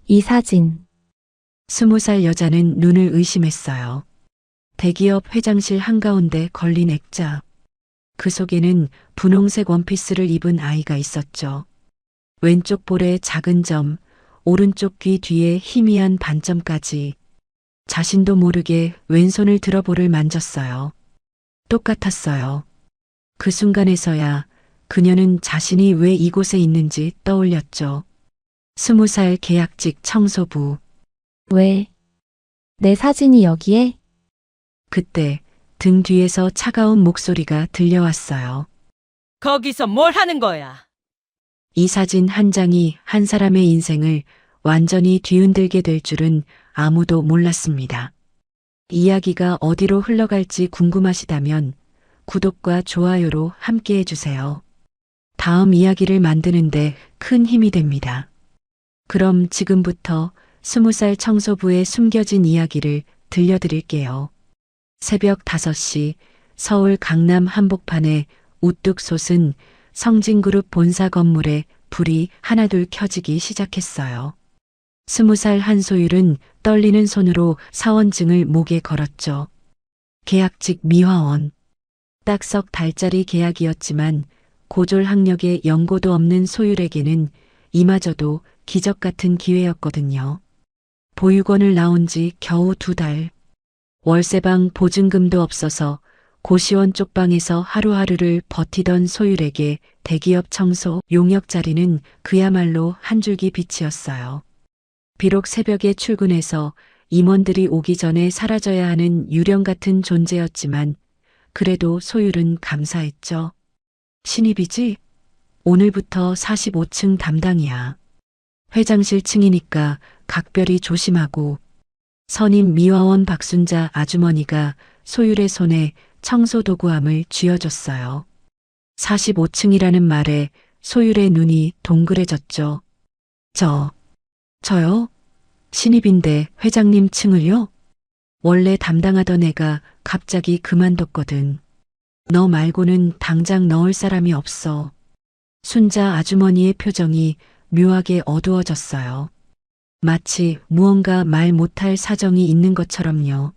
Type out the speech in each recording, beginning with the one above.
이 사진, 20살 여자는 눈을 의심했어요. 대기업 회장실 한가운데 걸린 액자. 그 속에는 분홍색 원피스를 입은 아이가 있었죠. 왼쪽 볼에 작은 점, 오른쪽 귀 뒤에 희미한 반점까지. 자신도 모르게 왼손을 들어 볼을 만졌어요. 똑같았어요. 그 순간에서야 그녀는 자신이 왜 이곳에 있는지 떠올렸죠. 20살 계약직 청소부. 왜? 내 사진이 여기에? 그때 등 뒤에서 차가운 목소리가 들려왔어요. 거기서 뭘 하는 거야? 이 사진 한 장이 한 사람의 인생을 완전히 뒤흔들게 될 줄은 아무도 몰랐습니다. 이야기가 어디로 흘러갈지 궁금하시다면 구독과 좋아요로 함께 해주세요. 다음 이야기를 만드는데 큰 힘이 됩니다. 그럼 지금부터 20살 청소부의 숨겨진 이야기를 들려드릴게요. 새벽 5시 서울 강남 한복판에 우뚝 솟은 성진그룹 본사 건물에 불이 하나둘 켜지기 시작했어요. 20살 한소율은 떨리는 손으로 사원증을 목에 걸었죠. 계약직 미화원. 딱 석 달짜리 계약이었지만 고졸 학력에 연고도 없는 소율에게는 이마저도 기적 같은 기회였거든요. 보육원을 나온 지 겨우 2달. 월세방 보증금도 없어서 고시원 쪽방에서 하루하루를 버티던 소율에게 대기업 청소 용역 자리는 그야말로 한 줄기 빛이었어요. 비록 새벽에 출근해서 임원들이 오기 전에 사라져야 하는 유령 같은 존재였지만 그래도 소율은 감사했죠. 신입이지? 오늘부터 45층 담당이야. 회장실 층이니까 각별히 조심하고. 선임 미화원 박순자 아주머니가 소율의 손에 청소도구함을 쥐어줬어요. 45층이라는 말에 소율의 눈이 동그래졌죠. 저요? 신입인데 회장님 층을요? 원래 담당하던 애가 갑자기 그만뒀거든. 너 말고는 당장 넣을 사람이 없어. 순자 아주머니의 표정이 묘하게 어두워졌어요. 마치 무언가 말 못할 사정이 있는 것처럼요.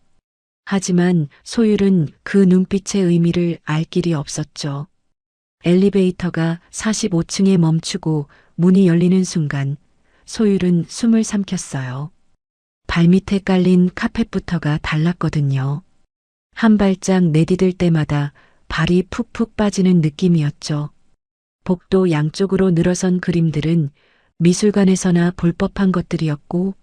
하지만 소율은 그 눈빛의 의미를 알 길이 없었죠. 엘리베이터가 45층에 멈추고 문이 열리는 순간 소율은 숨을 삼켰어요. 발밑에 깔린 카펫부터가 달랐거든요. 한 발짝 내디딜 때마다 발이 푹푹 빠지는 느낌이었죠. 복도 양쪽으로 늘어선 그림들은 미술관에서나 볼 법한 것들이었고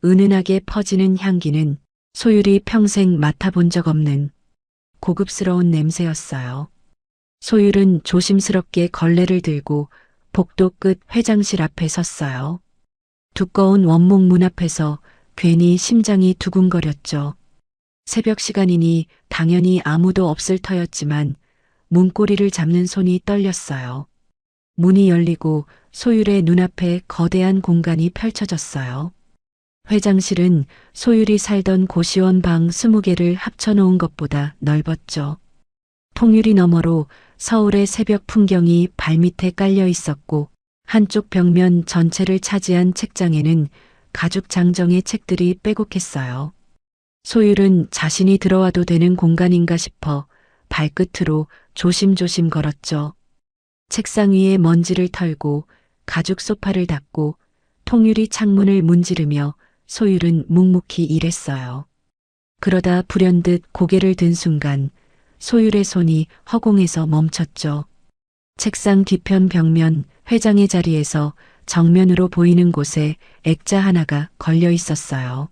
은은하게 퍼지는 향기는 소율이 평생 맡아본 적 없는 고급스러운 냄새였어요. 소율은 조심스럽게 걸레를 들고 복도 끝 회장실 앞에 섰어요. 두꺼운 원목 문 앞에서 괜히 심장이 두근거렸죠. 새벽 시간이니 당연히 아무도 없을 터였지만 문고리를 잡는 손이 떨렸어요. 문이 열리고 소율의 눈앞에 거대한 공간이 펼쳐졌어요. 회장실은 소율이 살던 고시원 방 20개를 합쳐놓은 것보다 넓었죠. 통유리 너머로 서울의 새벽 풍경이 발밑에 깔려 있었고 한쪽 벽면 전체를 차지한 책장에는 가죽 장정의 책들이 빼곡했어요. 소율은 자신이 들어와도 되는 공간인가 싶어 발끝으로 조심조심 걸었죠. 책상 위에 먼지를 털고 가죽 소파를 닦고 통유리 창문을 문지르며 소율은 묵묵히 일했어요. 그러다 불현듯 고개를 든 순간 소율의 손이 허공에서 멈췄죠. 책상 뒤편 벽면 회장의 자리에서 정면으로 보이는 곳에 액자 하나가 걸려 있었어요.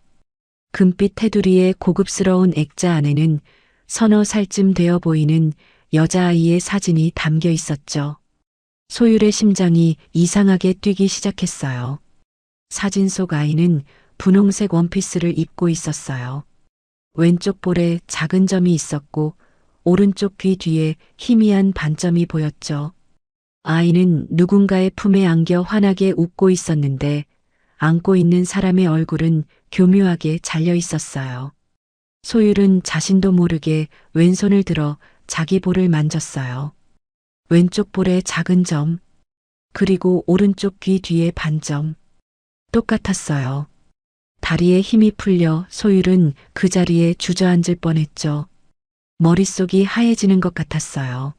금빛 테두리의 고급스러운 액자 안에는 서너 살쯤 되어 보이는 여자아이의 사진이 담겨 있었죠. 소율의 심장이 이상하게 뛰기 시작했어요. 사진 속 아이는 분홍색 원피스를 입고 있었어요. 왼쪽 볼에 작은 점이 있었고 오른쪽 귀 뒤에 희미한 반점이 보였죠. 아이는 누군가의 품에 안겨 환하게 웃고 있었는데 안고 있는 사람의 얼굴은 교묘하게 잘려 있었어요. 소율은 자신도 모르게 왼손을 들어 자기 볼을 만졌어요. 왼쪽 볼에 작은 점, 그리고 오른쪽 귀 뒤에 반점. 똑같았어요. 다리에 힘이 풀려 소율은 그 자리에 주저앉을 뻔했죠. 머릿속이 하얘지는 것 같았어요.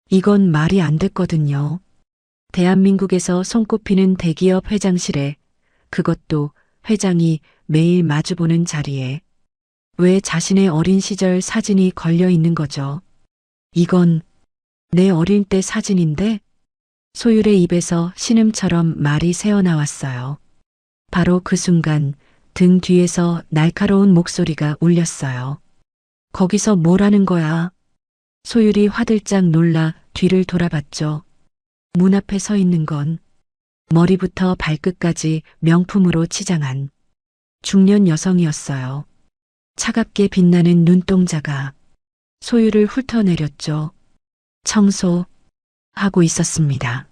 이건 말이 안 됐거든요. 대한민국에서 손꼽히는 대기업 회장실에, 그것도 회장이 매일 마주보는 자리에, 왜 자신의 어린 시절 사진이 걸려 있는 거죠? 이건 내 어릴 때 사진인데? 소율의 입에서 신음처럼 말이 새어나왔어요. 바로 그 순간 등 뒤에서 날카로운 목소리가 울렸어요. 거기서 뭘 하는 거야? 소율이 화들짝 놀라 뒤를 돌아봤죠. 문 앞에 서 있는 건 머리부터 발끝까지 명품으로 치장한 중년 여성이었어요. 차갑게 빛나는 눈동자가 소율을 훑어내렸죠. 청소하고 있었습니다.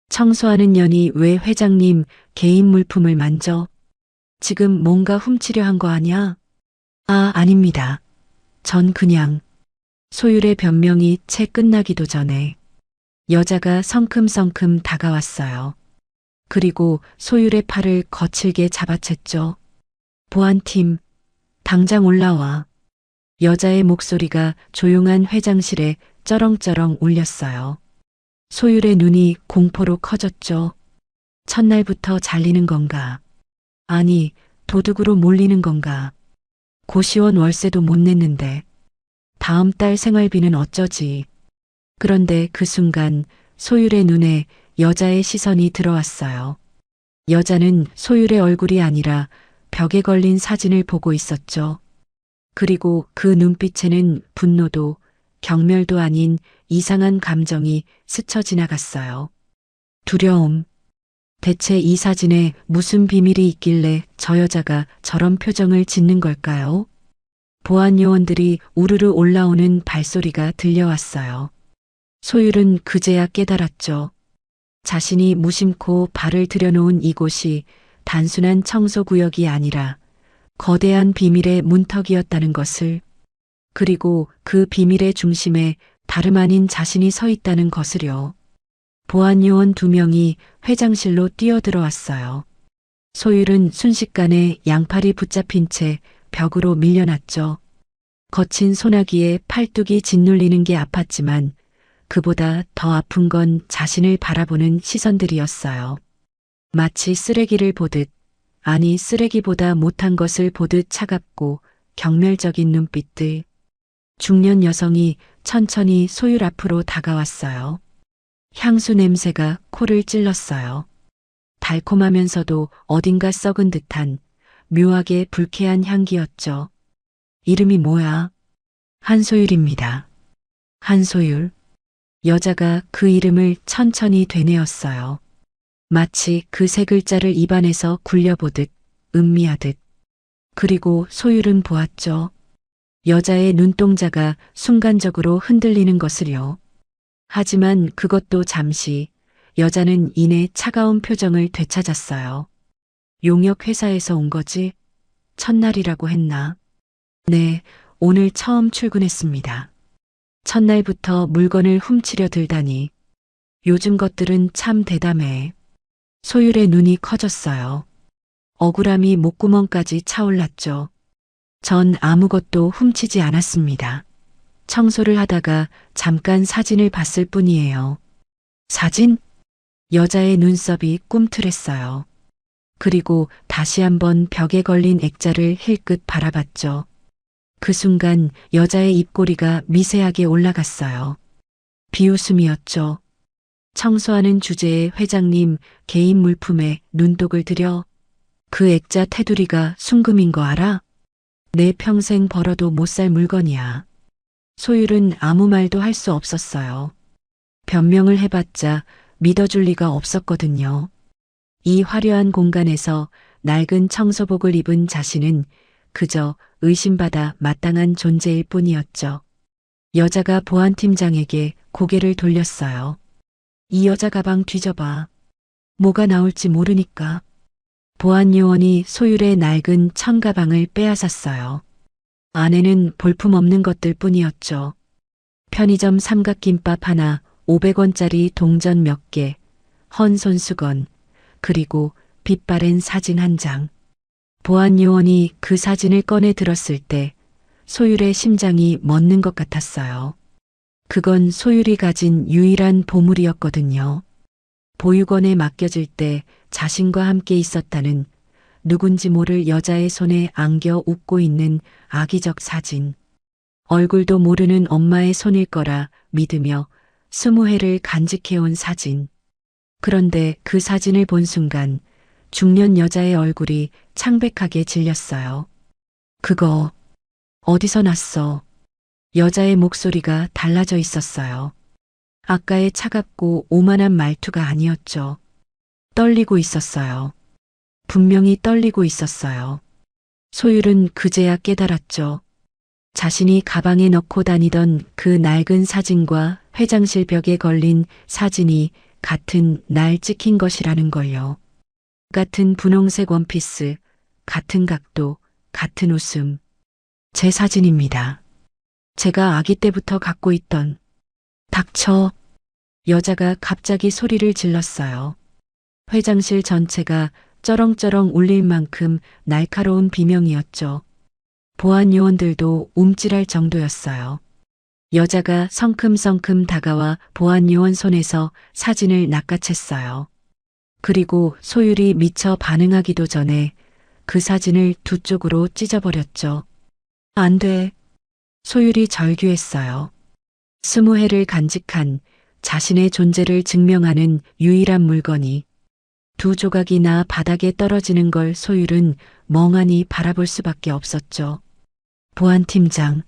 청소하는 년이 왜 회장님 개인 물품을 만져? 지금 뭔가 훔치려 한 거 아냐? 아, 아닙니다. 전 그냥. 소율의 변명이 채 끝나기도 전에 여자가 성큼성큼 다가왔어요. 그리고 소율의 팔을 거칠게 잡아챘죠. 보안팀, 당장 올라와. 여자의 목소리가 조용한 회장실에 쩌렁쩌렁 울렸어요. 소율의 눈이 공포로 커졌죠. 첫날부터 잘리는 건가? 아니, 도둑으로 몰리는 건가? 고시원 월세도 못 냈는데 다음 달 생활비는 어쩌지? 그런데 그 순간 소율의 눈에 여자의 시선이 들어왔어요. 여자는 소율의 얼굴이 아니라 벽에 걸린 사진을 보고 있었죠. 그리고 그 눈빛에는 분노도 경멸도 아닌 이상한 감정이 스쳐 지나갔어요. 두려움. 대체 이 사진에 무슨 비밀이 있길래 저 여자가 저런 표정을 짓는 걸까요? 보안 요원들이 우르르 올라오는 발소리가 들려왔어요. 소율은 그제야 깨달았죠. 자신이 무심코 발을 들여놓은 이곳이 단순한 청소구역이 아니라 거대한 비밀의 문턱이었다는 것을, 그리고 그 비밀의 중심에 다름 아닌 자신이 서 있다는 것을요. 보안 요원 2명이 회장실로 뛰어들어왔어요. 소율은 순식간에 양팔이 붙잡힌 채 벽으로 밀려났죠. 거친 소나기에 팔뚝이 짓눌리는 게 아팠지만 그보다 더 아픈 건 자신을 바라보는 시선들이었어요. 마치 쓰레기를 보듯, 아니 쓰레기보다 못한 것을 보듯 차갑고 경멸적인 눈빛들. 중년 여성이 천천히 소율 앞으로 다가왔어요. 향수 냄새가 코를 찔렀어요. 달콤하면서도 어딘가 썩은 듯한 묘하게 불쾌한 향기였죠. 이름이 뭐야? 한소율입니다. 한소율. 여자가 그 이름을 천천히 되뇌었어요. 마치 그 세 글자를 입안에서 굴려보듯 음미하듯. 그리고 소율은 보았죠. 여자의 눈동자가 순간적으로 흔들리는 것을요. 하지만 그것도 잠시. 여자는 이내 차가운 표정을 되찾았어요. 용역 회사에서 온 거지? 첫날이라고 했나? 네, 오늘 처음 출근했습니다. 첫날부터 물건을 훔치려 들다니. 요즘 것들은 참 대담해. 소율의 눈이 커졌어요. 억울함이 목구멍까지 차올랐죠. 전 아무것도 훔치지 않았습니다. 청소를 하다가 잠깐 사진을 봤을 뿐이에요. 사진? 여자의 눈썹이 꿈틀했어요. 그리고 다시 한번 벽에 걸린 액자를 힐끗 바라봤죠. 그 순간 여자의 입꼬리가 미세하게 올라갔어요. 비웃음이었죠. 청소하는 주제에 회장님 개인 물품에 눈독을 들여? 그 액자 테두리가 순금인 거 알아? 내 평생 벌어도 못 살 물건이야. 소율은 아무 말도 할 수 없었어요. 변명을 해봤자 믿어줄 리가 없었거든요. 이 화려한 공간에서 낡은 청소복을 입은 자신은 그저 의심받아 마땅한 존재일 뿐이었죠. 여자가 보안팀장에게 고개를 돌렸어요. 이 여자 가방 뒤져봐. 뭐가 나올지 모르니까. 보안 요원이 소율의 낡은 청가방을 빼앗았어요. 안에는 볼품없는 것들 뿐이었죠. 편의점 삼각김밥 하나, 500원짜리 동전 몇 개, 헌 손수건, 그리고 빛바랜 사진 한 장. 보안 요원이 그 사진을 꺼내 들었을 때 소율의 심장이 멎는 것 같았어요. 그건 소율이 가진 유일한 보물이었거든요. 보육원에 맡겨질 때 자신과 함께 있었다는 누군지 모를 여자의 손에 안겨 웃고 있는 악의적 사진. 얼굴도 모르는 엄마의 손일 거라 믿으며 20회를 간직해온 사진. 그런데 그 사진을 본 순간 중년 여자의 얼굴이 창백하게 질렸어요. 그거 어디서 났어? 여자의 목소리가 달라져 있었어요. 아까의 차갑고 오만한 말투가 아니었죠. 떨리고 있었어요. 분명히 떨리고 있었어요. 소율은 그제야 깨달았죠. 자신이 가방에 넣고 다니던 그 낡은 사진과 회장실 벽에 걸린 사진이 같은 날 찍힌 것이라는 걸요. 같은 분홍색 원피스, 같은 각도, 같은 웃음. 제 사진입니다. 제가 아기 때부터 갖고 있던. 닥쳐. 여자가 갑자기 소리를 질렀어요. 회장실 전체가 쩌렁쩌렁 울릴 만큼 날카로운 비명이었죠. 보안 요원들도 움찔할 정도였어요. 여자가 성큼성큼 다가와 보안 요원 손에서 사진을 낚아챘어요. 그리고 소율이 미처 반응하기도 전에 그 사진을 두 쪽으로 찢어버렸죠. 안 돼. 소율이 절규했어요. 20회를 간직한 자신의 존재를 증명하는 유일한 물건이 두 조각이나 바닥에 떨어지는 걸 소율은 멍하니 바라볼 수밖에 없었죠. 보안팀장.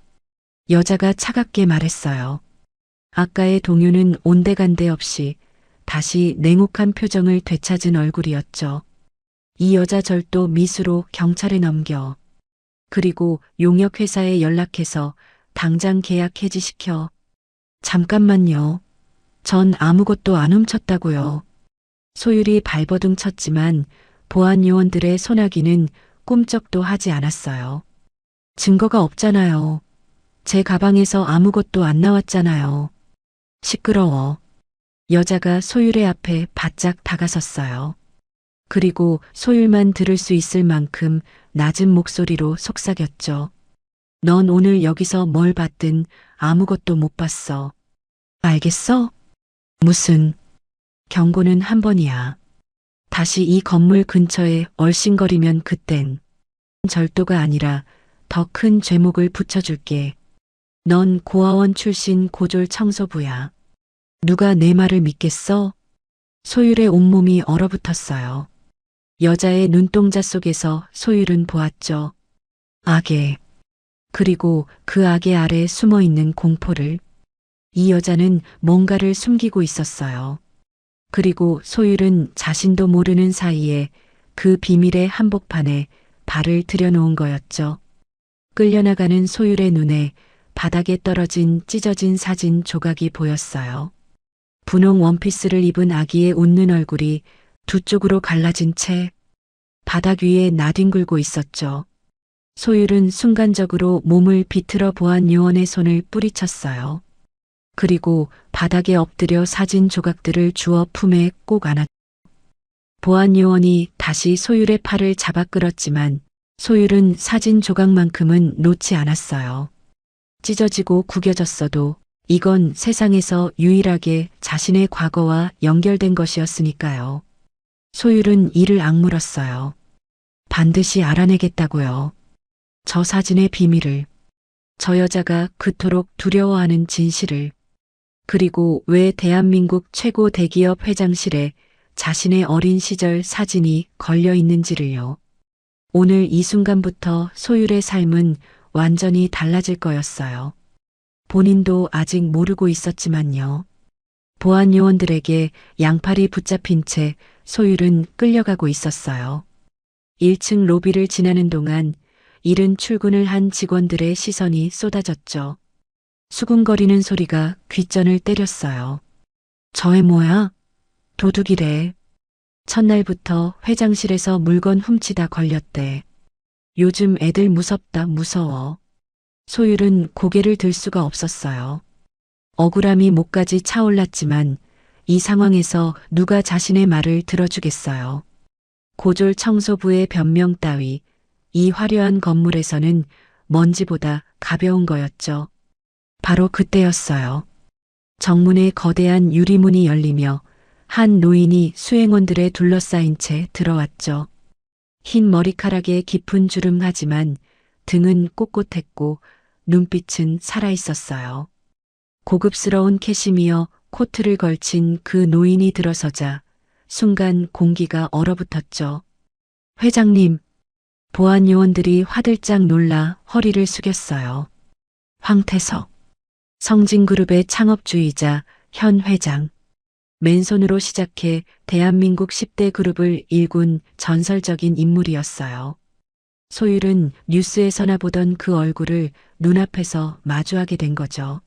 여자가 차갑게 말했어요. 아까의 동요는 온데간데 없이 다시 냉혹한 표정을 되찾은 얼굴이었죠. 이 여자 절도 미수로 경찰에 넘겨. 그리고 용역회사에 연락해서 당장 계약 해지시켜. 잠깐만요. 전 아무것도 안 훔쳤다고요. 소율이 발버둥 쳤지만 보안 요원들의 소나기는 꿈쩍도 하지 않았어요. 증거가 없잖아요. 제 가방에서 아무것도 안 나왔잖아요. 시끄러워. 여자가 소율의 앞에 바짝 다가섰어요. 그리고 소율만 들을 수 있을 만큼 낮은 목소리로 속삭였죠. 넌 오늘 여기서 뭘 봤든 아무것도 못 봤어. 알겠어? 무슨 경고는 한 번이야. 다시 이 건물 근처에 얼씬거리면 그땐 절도가 아니라 더 큰 죄목을 붙여줄게. 넌 고아원 출신 고졸 청소부야. 누가 내 말을 믿겠어? 소율의 온몸이 얼어붙었어요. 여자의 눈동자 속에서 소율은 보았죠. 악의. 그리고 그 악의 아래 숨어 있는 공포를. 이 여자는 뭔가를 숨기고 있었어요. 그리고 소율은 자신도 모르는 사이에 그 비밀의 한복판에 발을 들여놓은 거였죠. 끌려나가는 소율의 눈에 바닥에 떨어진 찢어진 사진 조각이 보였어요. 분홍 원피스를 입은 아기의 웃는 얼굴이 두 쪽으로 갈라진 채 바닥 위에 나뒹굴고 있었죠. 소율은 순간적으로 몸을 비틀어 보안 요원의 손을 뿌리쳤어요. 그리고 바닥에 엎드려 사진 조각들을 주워 품에 꼭 안았죠. 보안 요원이 다시 소율의 팔을 잡아 끌었지만 소율은 사진 조각만큼은 놓지 않았어요. 찢어지고 구겨졌어도 이건 세상에서 유일하게 자신의 과거와 연결된 것이었으니까요. 소율은 이를 악물었어요. 반드시 알아내겠다고요. 저 사진의 비밀을. 저 여자가 그토록 두려워하는 진실을. 그리고 왜 대한민국 최고 대기업 회장실에 자신의 어린 시절 사진이 걸려 있는지를요. 오늘 이 순간부터 소율의 삶은 완전히 달라질 거였어요. 본인도 아직 모르고 있었지만요. 보안 요원들에게 양팔이 붙잡힌 채 소율은 끌려가고 있었어요. 1층 로비를 지나는 동안 이른 출근을 한 직원들의 시선이 쏟아졌죠. 수군거리는 소리가 귓전을 때렸어요. 저애 뭐야? 도둑이래. 첫날부터 회장실에서 물건 훔치다 걸렸대. 요즘 애들 무섭다 무서워. 소율은 고개를 들 수가 없었어요. 억울함이 목까지 차올랐지만 이 상황에서 누가 자신의 말을 들어주겠어요. 고졸 청소부의 변명 따위 이 화려한 건물에서는 먼지보다 가벼운 거였죠. 바로 그때였어요. 정문에 거대한 유리문이 열리며 한 노인이 수행원들에 둘러싸인 채 들어왔죠. 흰 머리카락에 깊은 주름하지만 등은 꼿꼿했고 눈빛은 살아있었어요. 고급스러운 캐시미어 코트를 걸친 그 노인이 들어서자 순간 공기가 얼어붙었죠. 회장님, 보안 요원들이 화들짝 놀라 허리를 숙였어요. 황태석, 성진그룹의 창업주의자 현 회장. 맨손으로 시작해 대한민국 10대 그룹을 일군 전설적인 인물이었어요. 소율은 뉴스에서나 보던 그 얼굴을 눈앞에서 마주하게 된 거죠.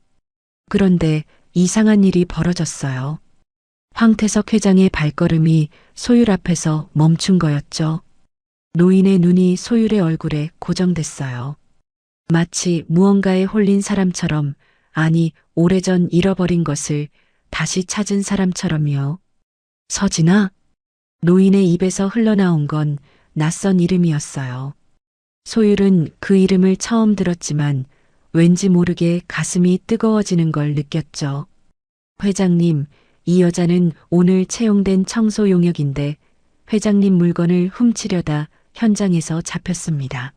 그런데 이상한 일이 벌어졌어요. 황태석 회장의 발걸음이 소율 앞에서 멈춘 거였죠. 노인의 눈이 소율의 얼굴에 고정됐어요. 마치 무언가에 홀린 사람처럼, 아니, 오래전 잃어버린 것을 다시 찾은 사람처럼요. 서진아? 노인의 입에서 흘러나온 건 낯선 이름이었어요. 소율은 그 이름을 처음 들었지만 왠지 모르게 가슴이 뜨거워지는 걸 느꼈죠. 회장님, 이 여자는 오늘 채용된 청소 용역인데 회장님 물건을 훔치려다 현장에서 잡혔습니다.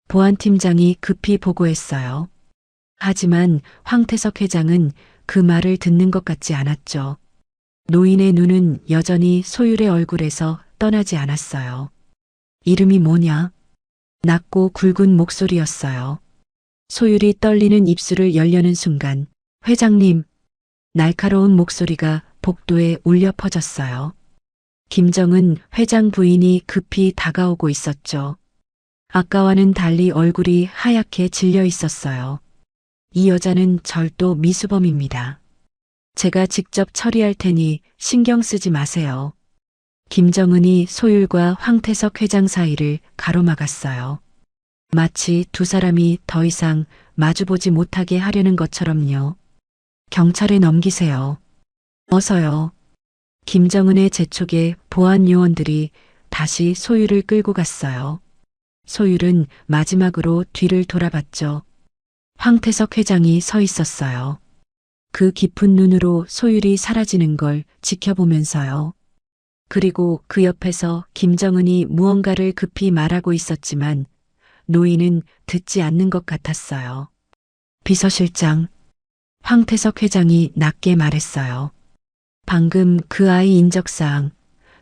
보안팀장이 급히 보고했어요. 하지만 황태석 회장은 그 말을 듣는 것 같지 않았죠. 노인의 눈은 여전히 소율의 얼굴에서 떠나지 않았어요. 이름이 뭐냐? 낮고 굵은 목소리였어요. 소율이 떨리는 입술을 열려는 순간, 회장님, 날카로운 목소리가 복도에 울려 퍼졌어요. 김정은 회장 부인이 급히 다가오고 있었죠. 아까와는 달리 얼굴이 하얗게 질려 있었어요. 이 여자는 절도 미수범입니다. 제가 직접 처리할 테니 신경 쓰지 마세요. 김정은이 소율과 황태석 회장 사이를 가로막았어요. 마치 두 사람이 더 이상 마주보지 못하게 하려는 것처럼요. 경찰에 넘기세요. 어서요. 김정은의 재촉에 보안 요원들이 다시 소율을 끌고 갔어요. 소율은 마지막으로 뒤를 돌아봤죠. 황태석 회장이 서 있었어요. 그 깊은 눈으로 소율이 사라지는 걸 지켜보면서요. 그리고 그 옆에서 김정은이 무언가를 급히 말하고 있었지만 노인은 듣지 않는 것 같았어요. 비서실장, 황태석 회장이 낮게 말했어요. 방금 그 아이 인적사항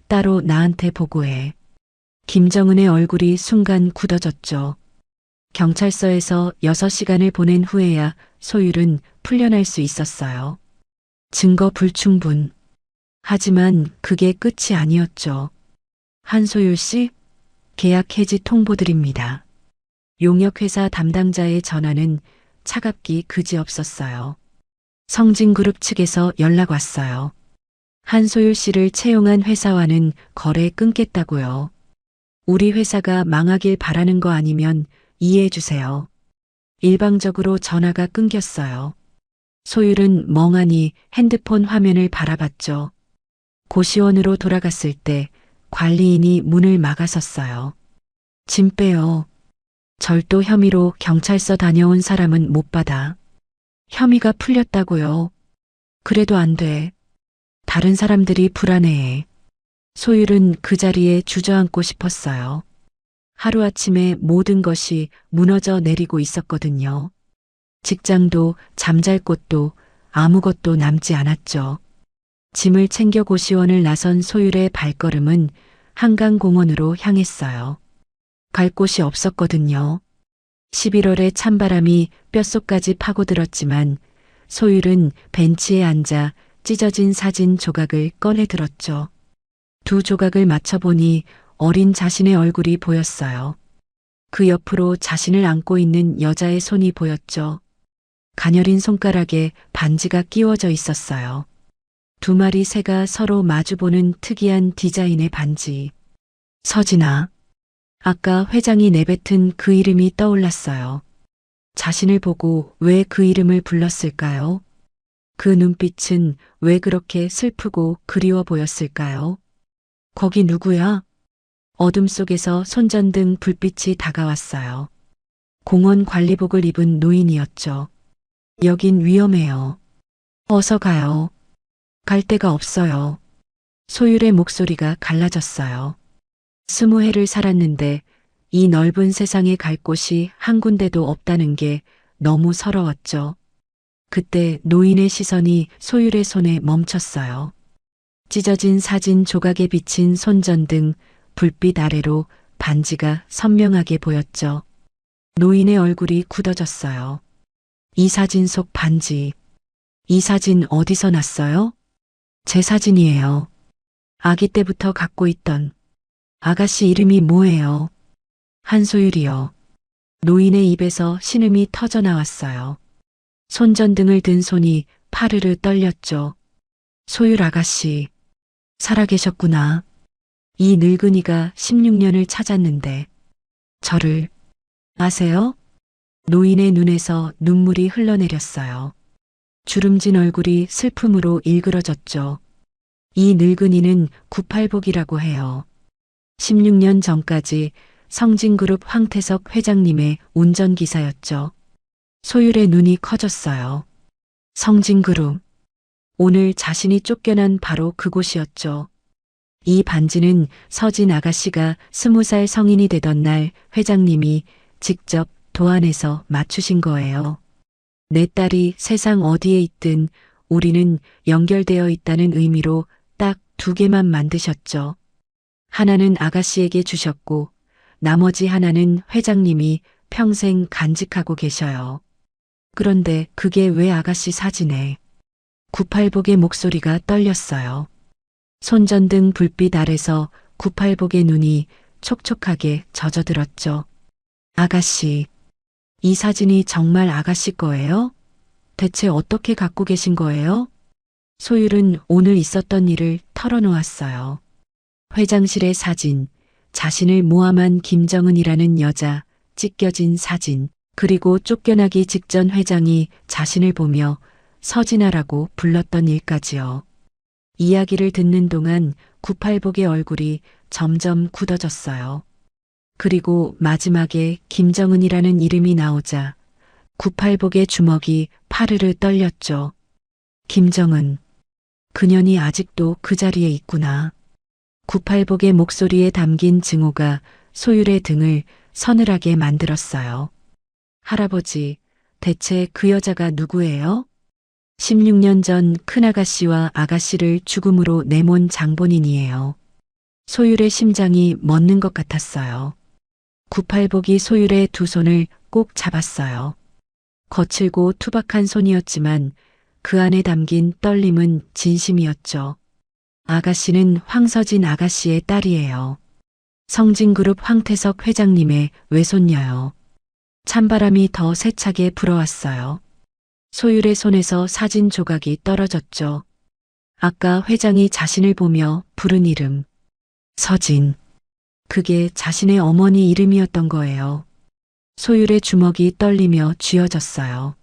따로 나한테 보고해. 김정은의 얼굴이 순간 굳어졌죠. 경찰서에서 6시간을 보낸 후에야 소율은 풀려날 수 있었어요. 증거 불충분. 하지만 그게 끝이 아니었죠. 한소율 씨, 계약 해지 통보드립니다. 용역회사 담당자의 전화는 차갑기 그지없었어요. 성진그룹 측에서 연락 왔어요. 한소율 씨를 채용한 회사와는 거래 끊겠다고요. 우리 회사가 망하길 바라는 거 아니면 이해해 주세요. 일방적으로 전화가 끊겼어요. 소율은 멍하니 핸드폰 화면을 바라봤죠. 고시원으로 돌아갔을 때 관리인이 문을 막아섰어요. 짐 빼요. 절도 혐의로 경찰서 다녀온 사람은 못 받아. 혐의가 풀렸다고요. 그래도 안 돼. 다른 사람들이 불안해해. 소율은 그 자리에 주저앉고 싶었어요. 하루아침에 모든 것이 무너져 내리고 있었거든요. 직장도 잠잘 곳도 아무것도 남지 않았죠. 짐을 챙겨 고시원을 나선 소율의 발걸음은 한강공원으로 향했어요. 갈 곳이 없었거든요. 11월의 찬바람이 뼛속까지 파고들었지만 소율은 벤치에 앉아 찢어진 사진 조각을 꺼내 들었죠. 두 조각을 맞춰보니 어린 자신의 얼굴이 보였어요. 그 옆으로 자신을 안고 있는 여자의 손이 보였죠. 가녀린 손가락에 반지가 끼워져 있었어요. 두 마리 새가 서로 마주보는 특이한 디자인의 반지. 서진아. 아까 회장이 내뱉은 그 이름이 떠올랐어요. 자신을 보고 왜 그 이름을 불렀을까요? 그 눈빛은 왜 그렇게 슬프고 그리워 보였을까요? 거기 누구야? 어둠 속에서 손전등 불빛이 다가왔어요. 공원 관리복을 입은 노인이었죠. 여긴 위험해요. 어서 가요. 갈 데가 없어요. 소율의 목소리가 갈라졌어요. 20해를 살았는데 이 넓은 세상에 갈 곳이 한 군데도 없다는 게 너무 서러웠죠. 그때 노인의 시선이 소율의 손에 멈췄어요. 찢어진 사진 조각에 비친 손전등 불빛 아래로 반지가 선명하게 보였죠. 노인의 얼굴이 굳어졌어요. 이 사진 속 반지. 이 사진 어디서 났어요? 제 사진이에요. 아기 때부터 갖고 있던. 아가씨 이름이 뭐예요? 한소율이요. 노인의 입에서 신음이 터져 나왔어요. 손전등을 든 손이 파르르 떨렸죠. 소율 아가씨, 살아계셨구나. 이 늙은이가 16년을 찾았는데 저를 아세요? 노인의 눈에서 눈물이 흘러내렸어요. 주름진 얼굴이 슬픔으로 일그러졌죠. 이 늙은이는 98복이라고 해요. 16년 전까지 성진그룹 황태석 회장님의 운전기사였죠. 소율의 눈이 커졌어요. 성진그룹. 오늘 자신이 쫓겨난 바로 그곳이었죠. 이 반지는 서진 아가씨가 20살 성인이 되던 날 회장님이 직접 도안해서 맞추신 거예요. 내 딸이 세상 어디에 있든 우리는 연결되어 있다는 의미로 딱 2개만 만드셨죠. 하나는 아가씨에게 주셨고 나머지 하나는 회장님이 평생 간직하고 계셔요. 그런데 그게 왜 아가씨 사진에? 98복의 목소리가 떨렸어요. 손전등 불빛 아래서 98복의 눈이 촉촉하게 젖어들었죠. 아가씨, 이 사진이 정말 아가씨 거예요? 대체 어떻게 갖고 계신 거예요? 소율은 오늘 있었던 일을 털어놓았어요. 회장실의 사진, 자신을 모함한 김정은이라는 여자, 찢겨진 사진, 그리고 쫓겨나기 직전 회장이 자신을 보며 서진아라고 불렀던 일까지요. 이야기를 듣는 동안 98복의 얼굴이 점점 굳어졌어요. 그리고 마지막에 김정은이라는 이름이 나오자 98복의 주먹이 파르르 떨렸죠. 김정은. 그년이 아직도 그 자리에 있구나. 98복의 목소리에 담긴 증오가 소율의 등을 서늘하게 만들었어요. 할아버지, 대체 그 여자가 누구예요? 16년 전 큰아가씨와 아가씨를 죽음으로 내몬 장본인이에요. 소율의 심장이 멎는 것 같았어요. 98복이 소율의 두 손을 꼭 잡았어요. 거칠고 투박한 손이었지만 그 안에 담긴 떨림은 진심이었죠. 아가씨는 황서진 아가씨의 딸이에요. 성진그룹 황태석 회장님의 외손녀요. 찬바람이 더 세차게 불어왔어요. 소율의 손에서 사진 조각이 떨어졌죠. 아까 회장이 자신을 보며 부른 이름. 서진. 그게 자신의 어머니 이름이었던 거예요. 소율의 주먹이 떨리며 쥐어졌어요.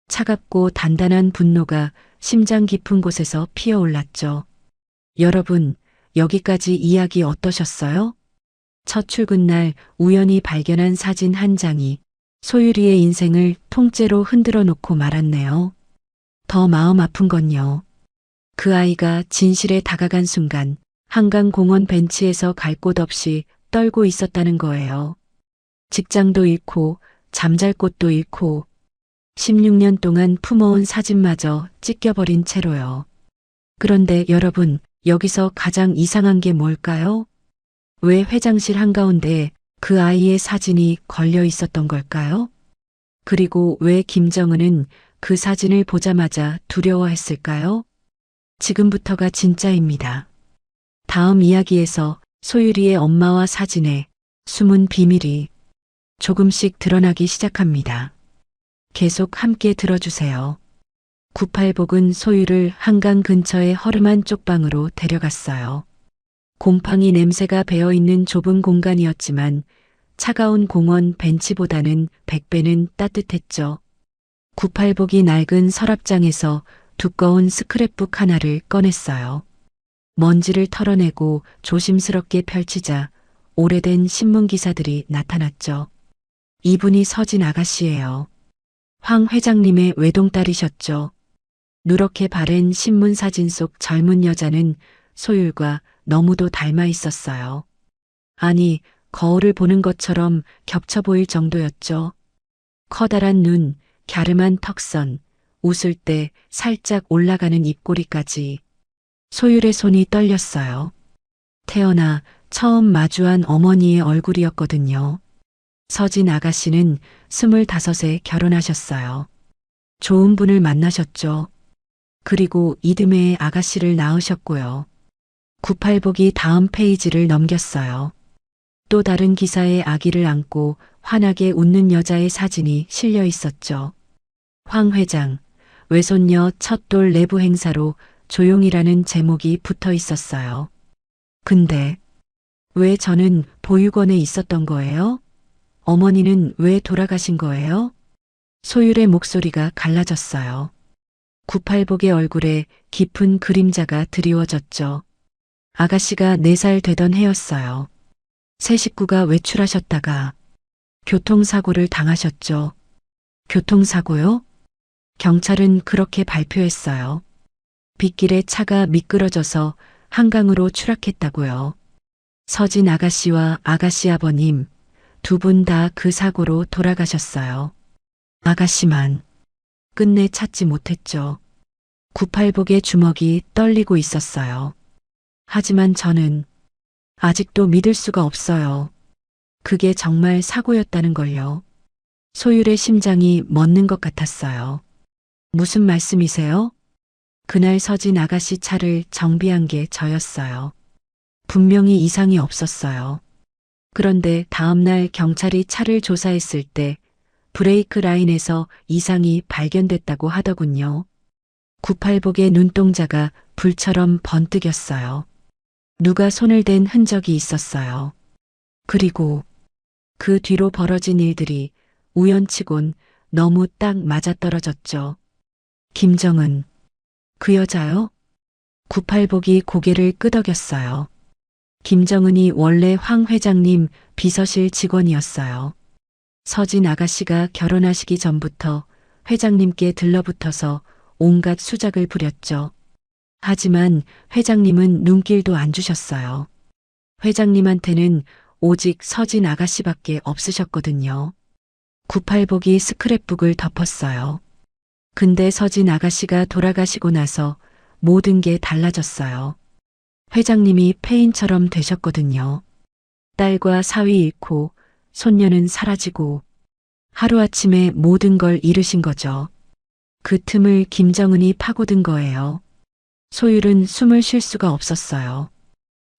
차갑고 단단한 분노가 심장 깊은 곳에서 피어올랐죠. 여러분, 여기까지 이야기 어떠셨어요? 첫 출근 날 우연히 발견한 사진 한 장이 소율이의 인생을 통째로 흔들어 놓고 말았네요. 더 마음 아픈 건요. 그 아이가 진실에 다가간 순간 한강공원 벤치에서 갈 곳 없이 떨고 있었다는 거예요. 직장도 잃고 잠잘 곳도 잃고 16년 동안 품어온 사진마저 찢겨버린 채로요. 그런데 여러분, 여기서 가장 이상한 게 뭘까요? 왜 회장실 한가운데에 그 아이의 사진이 걸려 있었던 걸까요? 그리고 왜 김정은은 그 사진을 보자마자 두려워했을까요? 지금부터가 진짜입니다. 다음 이야기에서 소율이의 엄마와 사진에 숨은 비밀이 조금씩 드러나기 시작합니다. 계속 함께 들어주세요. 98복은 소율을 한강 근처의 허름한 쪽방으로 데려갔어요. 곰팡이 냄새가 배어있는 좁은 공간이었지만 차가운 공원 벤치보다는 100배는 따뜻했죠. 98복이 낡은 서랍장에서 두꺼운 스크랩북 하나를 꺼냈어요. 먼지를 털어내고 조심스럽게 펼치자 오래된 신문 기사들이 나타났죠. 이분이 서진 아가씨예요. 황 회장님의 외동딸이셨죠. 누렇게 바랜 신문 사진 속 젊은 여자는 소율과 너무도 닮아 있었어요. 아니, 거울을 보는 것처럼 겹쳐 보일 정도였죠. 커다란 눈, 갸름한 턱선, 웃을 때 살짝 올라가는 입꼬리까지. 소율의 손이 떨렸어요. 태어나 처음 마주한 어머니의 얼굴이었거든요. 서진 아가씨는 25에 결혼하셨어요. 좋은 분을 만나셨죠. 그리고 이듬해에 아가씨를 낳으셨고요. 98복이 다음 페이지를 넘겼어요. 또 다른 기사에 아기를 안고 환하게 웃는 여자의 사진이 실려 있었죠. 황 회장, 외손녀 첫돌 내부 행사로 조용이라는 제목이 붙어 있었어요. 근데 왜 저는 보육원에 있었던 거예요? 어머니는 왜 돌아가신 거예요? 소율의 목소리가 갈라졌어요. 98복의 얼굴에 깊은 그림자가 드리워졌죠. 아가씨가 4살 되던 해였어요. 새 식구가 외출하셨다가 교통사고를 당하셨죠. 교통사고요? 경찰은 그렇게 발표했어요. 빗길에 차가 미끄러져서 한강으로 추락했다고요. 서진 아가씨와 아가씨 아버님 두 분 다 그 사고로 돌아가셨어요. 아가씨만 끝내 찾지 못했죠. 98복의 주먹이 떨리고 있었어요. 하지만 저는 아직도 믿을 수가 없어요. 그게 정말 사고였다는 걸요. 소율의 심장이 멎는 것 같았어요. 무슨 말씀이세요? 그날 서진 아가씨 차를 정비한 게 저였어요. 분명히 이상이 없었어요. 그런데 다음날 경찰이 차를 조사했을 때 브레이크 라인에서 이상이 발견됐다고 하더군요. 98복의 눈동자가 불처럼 번뜩였어요. 누가 손을 댄 흔적이 있었어요. 그리고 그 뒤로 벌어진 일들이 우연치곤 너무 딱 맞아떨어졌죠. 김정은, 그 여자요? 98복이 고개를 끄덕였어요. 김정은이 원래 황 회장님 비서실 직원이었어요. 서진 아가씨가 결혼하시기 전부터 회장님께 들러붙어서 온갖 수작을 부렸죠. 하지만 회장님은 눈길도 안 주셨어요. 회장님한테는 오직 서진 아가씨밖에 없으셨거든요. 98복이 스크랩북을 덮었어요. 근데 서진 아가씨가 돌아가시고 나서 모든 게 달라졌어요. 회장님이 폐인처럼 되셨거든요. 딸과 사위 잃고 손녀는 사라지고 하루아침에 모든 걸 잃으신 거죠. 그 틈을 김정은이 파고든 거예요. 소율은 숨을 쉴 수가 없었어요.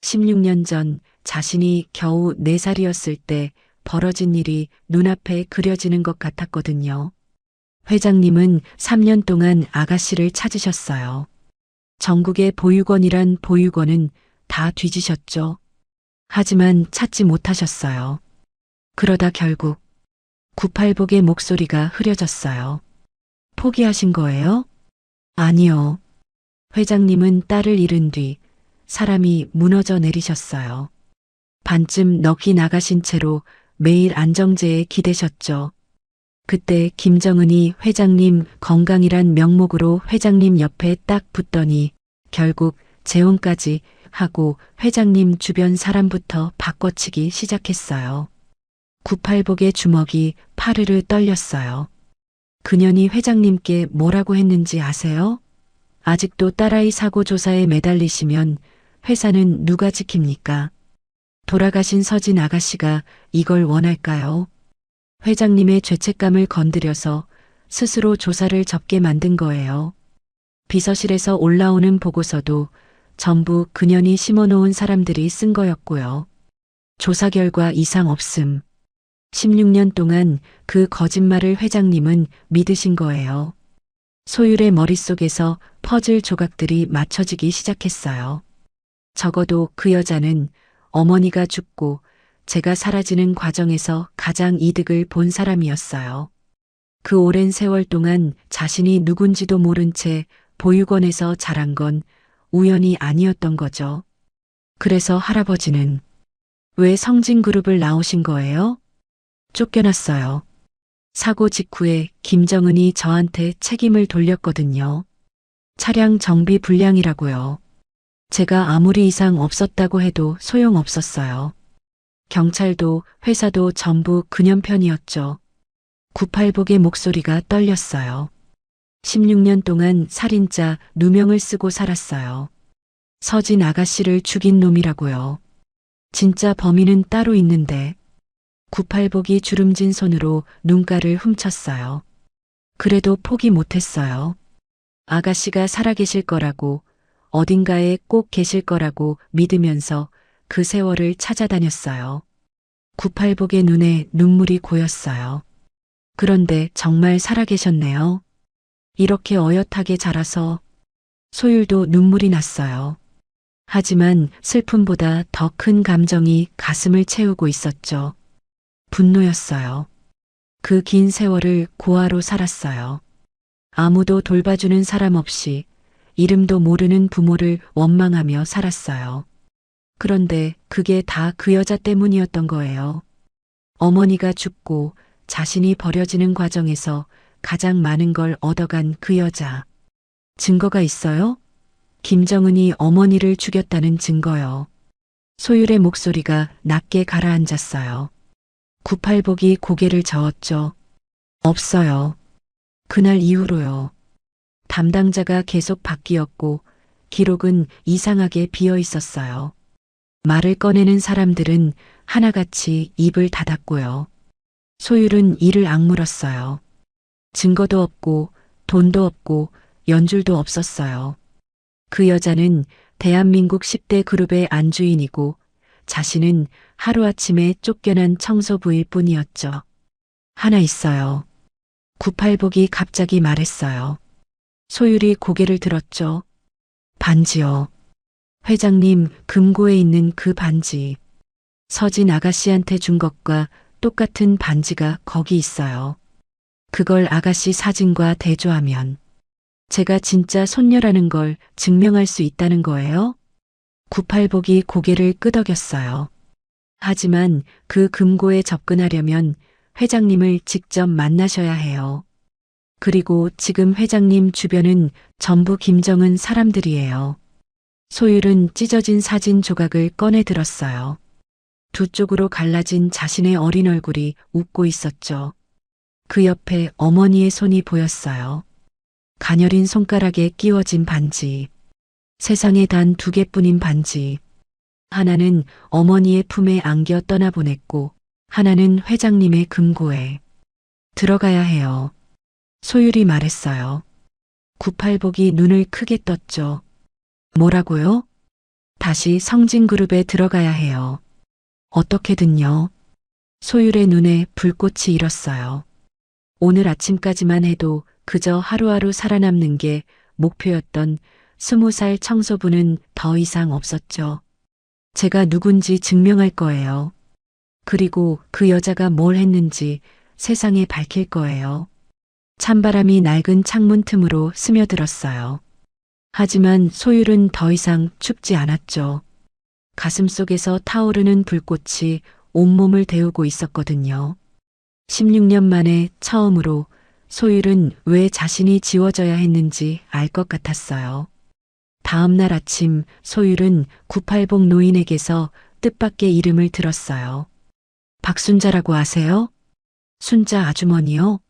16년 전 자신이 겨우 4살이었을 때 벌어진 일이 눈앞에 그려지는 것 같았거든요. 회장님은 3년 동안 아가씨를 찾으셨어요. 전국의 보육원이란 보육원은 다 뒤지셨죠. 하지만 찾지 못하셨어요. 그러다 결국 98복의 목소리가 흐려졌어요. 포기하신 거예요? 아니요. 회장님은 딸을 잃은 뒤 사람이 무너져 내리셨어요. 반쯤 넋이 나가신 채로 매일 안정제에 기대셨죠. 그때 김정은이 회장님 건강이란 명목으로 회장님 옆에 딱 붙더니 결국 재혼까지 하고 회장님 주변 사람부터 바꿔치기 시작했어요. 98복의 주먹이 파르르 떨렸어요. 그년이 회장님께 뭐라고 했는지 아세요? 아직도 딸아이 사고 조사에 매달리시면 회사는 누가 지킵니까? 돌아가신 서진 아가씨가 이걸 원할까요? 회장님의 죄책감을 건드려서 스스로 조사를 접게 만든 거예요. 비서실에서 올라오는 보고서도 전부 그년이 심어놓은 사람들이 쓴 거였고요. 조사 결과 이상 없음. 16년 동안 그 거짓말을 회장님은 믿으신 거예요. 소율의 머릿속에서 퍼즐 조각들이 맞춰지기 시작했어요. 적어도 그 여자는 어머니가 죽고 제가 사라지는 과정에서 가장 이득을 본 사람이었어요. 그 오랜 세월 동안 자신이 누군지도 모른 채 보육원에서 자란 건 우연이 아니었던 거죠. 그래서 할아버지는 왜 성진그룹을 나오신 거예요? 쫓겨났어요. 사고 직후에 김정은이 저한테 책임을 돌렸거든요. 차량 정비 불량이라고요. 제가 아무리 이상 없었다고 해도 소용없었어요. 경찰도 회사도 전부 그년 편이었죠. 98복의 목소리가 떨렸어요. 16년 동안 살인자 누명을 쓰고 살았어요. 서진 아가씨를 죽인 놈이라고요. 진짜 범인은 따로 있는데 98복이 주름진 손으로 눈가를 훔쳤어요. 그래도 포기 못했어요. 아가씨가 살아계실 거라고 어딘가에 꼭 계실 거라고 믿으면서 그 세월을 찾아다녔어요. 98복의 눈에 눈물이 고였어요. 그런데 정말 살아계셨네요. 이렇게 어엿하게 자라서 소율도 눈물이 났어요. 하지만 슬픔보다 더 큰 감정이 가슴을 채우고 있었죠. 분노였어요. 그 긴 세월을 고아로 살았어요. 아무도 돌봐주는 사람 없이 이름도 모르는 부모를 원망하며 살았어요. 그런데 그게 다 그 여자 때문이었던 거예요. 어머니가 죽고 자신이 버려지는 과정에서 가장 많은 걸 얻어간 그 여자. 증거가 있어요? 김정은이 어머니를 죽였다는 증거요. 소율의 목소리가 낮게 가라앉았어요. 98복이 고개를 저었죠. 없어요. 그날 이후로요. 담당자가 계속 바뀌었고 기록은 이상하게 비어 있었어요. 말을 꺼내는 사람들은 하나같이 입을 닫았고요. 소율은 이를 악물었어요. 증거도 없고 돈도 없고 연줄도 없었어요. 그 여자는 대한민국 10대 그룹의 안주인이고 자신은 하루아침에 쫓겨난 청소부일 뿐이었죠. 하나 있어요. 98복이 갑자기 말했어요. 소율이 고개를 들었죠. 반지요. 회장님 금고에 있는 그 반지. 서진 아가씨한테 준 것과 똑같은 반지가 거기 있어요. 그걸 아가씨 사진과 대조하면 제가 진짜 손녀라는 걸 증명할 수 있다는 거예요? 98복이 고개를 끄덕였어요. 하지만 그 금고에 접근하려면 회장님을 직접 만나셔야 해요. 그리고 지금 회장님 주변은 전부 김정은 사람들이에요. 소율은 찢어진 사진 조각을 꺼내 들었어요. 두 쪽으로 갈라진 자신의 어린 얼굴이 웃고 있었죠. 그 옆에 어머니의 손이 보였어요. 가녀린 손가락에 끼워진 반지. 세상에 단 2개뿐인 반지. 하나는 어머니의 품에 안겨 떠나보냈고 하나는 회장님의 금고에. 들어가야 해요. 소율이 말했어요. 98복이 눈을 크게 떴죠. 뭐라고요? 다시 성진그룹에 들어가야 해요. 어떻게든요. 소율의 눈에 불꽃이 일었어요. 오늘 아침까지만 해도 그저 하루하루 살아남는 게 목표였던 20살 청소부는 더 이상 없었죠. 제가 누군지 증명할 거예요. 그리고 그 여자가 뭘 했는지 세상에 밝힐 거예요. 찬바람이 낡은 창문 틈으로 스며들었어요. 하지만 소율은 더 이상 춥지 않았죠. 가슴속에서 타오르는 불꽃이 온몸을 데우고 있었거든요. 16년 만에 처음으로 소율은 왜 자신이 지워져야 했는지 알 것 같았어요. 다음 날 아침 소율은 98복 노인에게서 뜻밖의 이름을 들었어요. 박순자라고 아세요? 순자 아주머니요?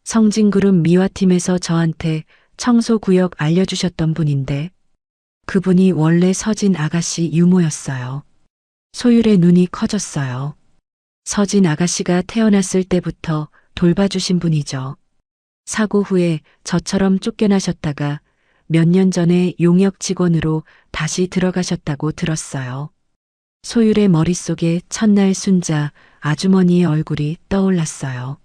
성진그룹 미화팀에서 저한테 청소구역 알려주셨던 분인데 그분이 원래 서진 아가씨 유모였어요. 소율의 눈이 커졌어요. 서진 아가씨가 태어났을 때부터 돌봐주신 분이죠. 사고 후에 저처럼 쫓겨나셨다가 몇 년 전에 용역 직원으로 다시 들어가셨다고 들었어요. 소율의 머릿속에 첫날 순자 아주머니의 얼굴이 떠올랐어요.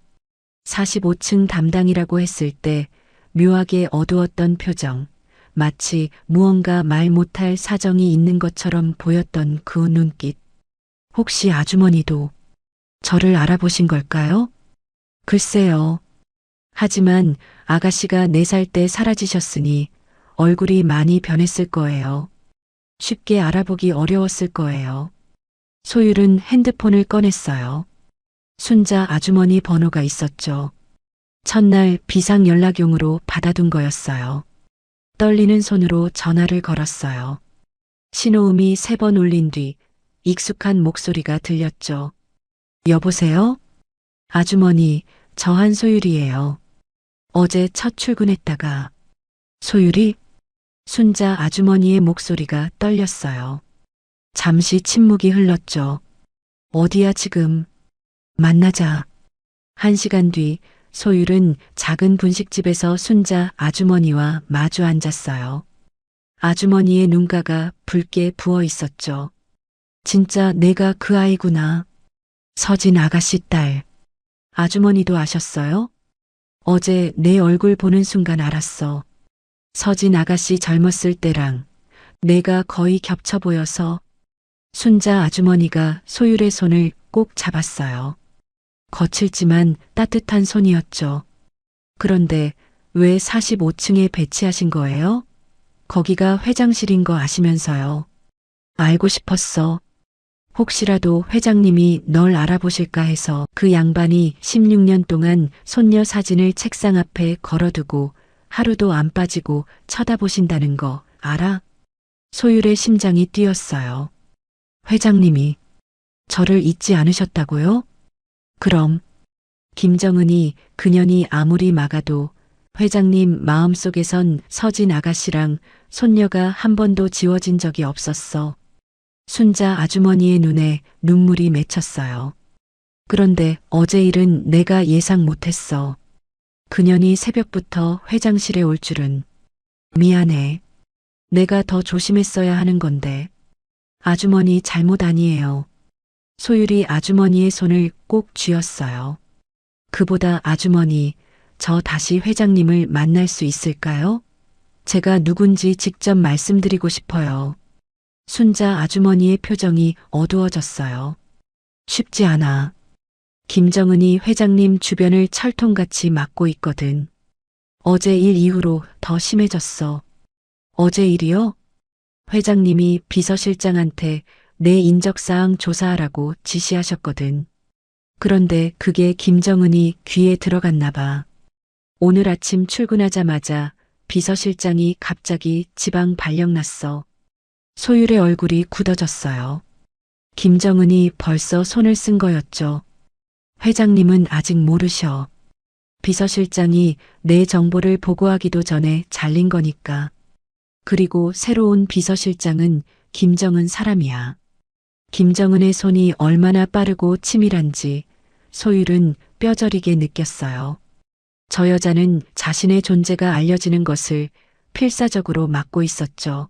45층 담당이라고 했을 때 묘하게 어두웠던 표정, 마치 무언가 말 못할 사정이 있는 것처럼 보였던 그 눈빛. 혹시 아주머니도 저를 알아보신 걸까요? 글쎄요. 하지만 아가씨가 4살 때 사라지셨으니 얼굴이 많이 변했을 거예요. 쉽게 알아보기 어려웠을 거예요. 소율은 핸드폰을 꺼냈어요. 순자 아주머니 번호가 있었죠. 첫날 비상 연락용으로 받아둔 거였어요. 떨리는 손으로 전화를 걸었어요. 신호음이 3번 울린 뒤 익숙한 목소리가 들렸죠. 여보세요? 아주머니, 저 한소율이에요. 어제 첫 출근했다가. 소율이? 순자 아주머니의 목소리가 떨렸어요. 잠시 침묵이 흘렀죠. 어디야 지금? 만나자. 1시간 뒤 소율은 작은 분식집에서 순자 아주머니와 마주 앉았어요. 아주머니의 눈가가 붉게 부어 있었죠. 진짜 내가 그 아이구나. 서진 아가씨 딸. 아주머니도 아셨어요? 어제 내 얼굴 보는 순간 알았어. 서진 아가씨 젊었을 때랑 내가 거의 겹쳐 보여서. 순자 아주머니가 소율의 손을 꼭 잡았어요. 거칠지만 따뜻한 손이었죠. 그런데 왜 45층에 배치하신 거예요? 거기가 회장실인 거 아시면서요. 알고 싶었어. 혹시라도 회장님이 널 알아보실까 해서. 그 양반이 16년 동안 손녀 사진을 책상 앞에 걸어두고 하루도 안 빠지고 쳐다보신다는 거 알아? 소율의 심장이 뛰었어요. 회장님이 저를 잊지 않으셨다고요? 그럼 김정은이 그년이 아무리 막아도 회장님 마음속에선 서진 아가씨랑 손녀가 한 번도 지워진 적이 없었어. 순자 아주머니의 눈에 눈물이 맺혔어요. 그런데 어제 일은 내가 예상 못했어. 그년이 새벽부터 회장실에 올 줄은. 미안해. 내가 더 조심했어야 하는 건데. 아주머니 잘못 아니에요. 소율이 아주머니의 손을 꼭 쥐었어요. 그보다 아주머니, 저 다시 회장님을 만날 수 있을까요? 제가 누군지 직접 말씀드리고 싶어요. 순자 아주머니의 표정이 어두워졌어요. 쉽지 않아. 김정은이 회장님 주변을 철통같이 막고 있거든. 어제 일 이후로 더 심해졌어. 어제 일이요? 회장님이 비서실장한테 내 인적사항 조사하라고 지시하셨거든. 그런데 그게 김정은이 귀에 들어갔나 봐. 오늘 아침 출근하자마자 비서실장이 갑자기 지방 발령 났어. 소율의 얼굴이 굳어졌어요. 김정은이 벌써 손을 쓴 거였죠. 회장님은 아직 모르셔. 비서실장이 내 정보를 보고하기도 전에 잘린 거니까. 그리고 새로운 비서실장은 김정은 사람이야. 김정은의 손이 얼마나 빠르고 치밀한지 소율은 뼈저리게 느꼈어요. 저 여자는 자신의 존재가 알려지는 것을 필사적으로 막고 있었죠.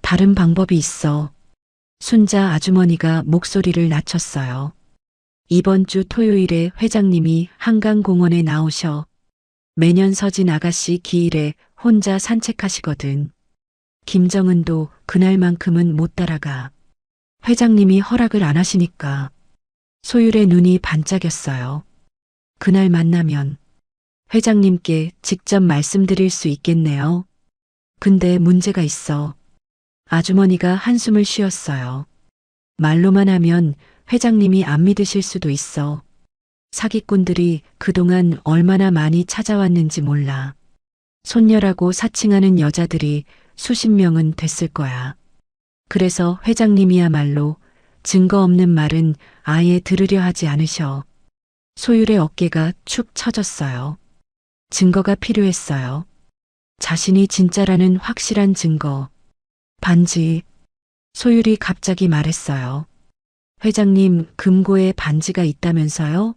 다른 방법이 있어. 순자 아주머니가 목소리를 낮췄어요. 이번 주 토요일에 회장님이 한강공원에 나오셔. 매년 서진 아가씨 기일에 혼자 산책하시거든. 김정은도 그날만큼은 못 따라가. 회장님이 허락을 안 하시니까. 소율의 눈이 반짝였어요. 그날 만나면 회장님께 직접 말씀드릴 수 있겠네요. 근데 문제가 있어. 아주머니가 한숨을 쉬었어요. 말로만 하면 회장님이 안 믿으실 수도 있어. 사기꾼들이 그동안 얼마나 많이 찾아왔는지 몰라. 손녀라고 사칭하는 여자들이 수십 명은 됐을 거야. 그래서 회장님이야말로 증거 없는 말은 아예 들으려 하지 않으셔. 소율의 어깨가 축 처졌어요. 증거가 필요했어요. 자신이 진짜라는 확실한 증거. 반지. 소율이 갑자기 말했어요. 회장님 금고에 반지가 있다면서요?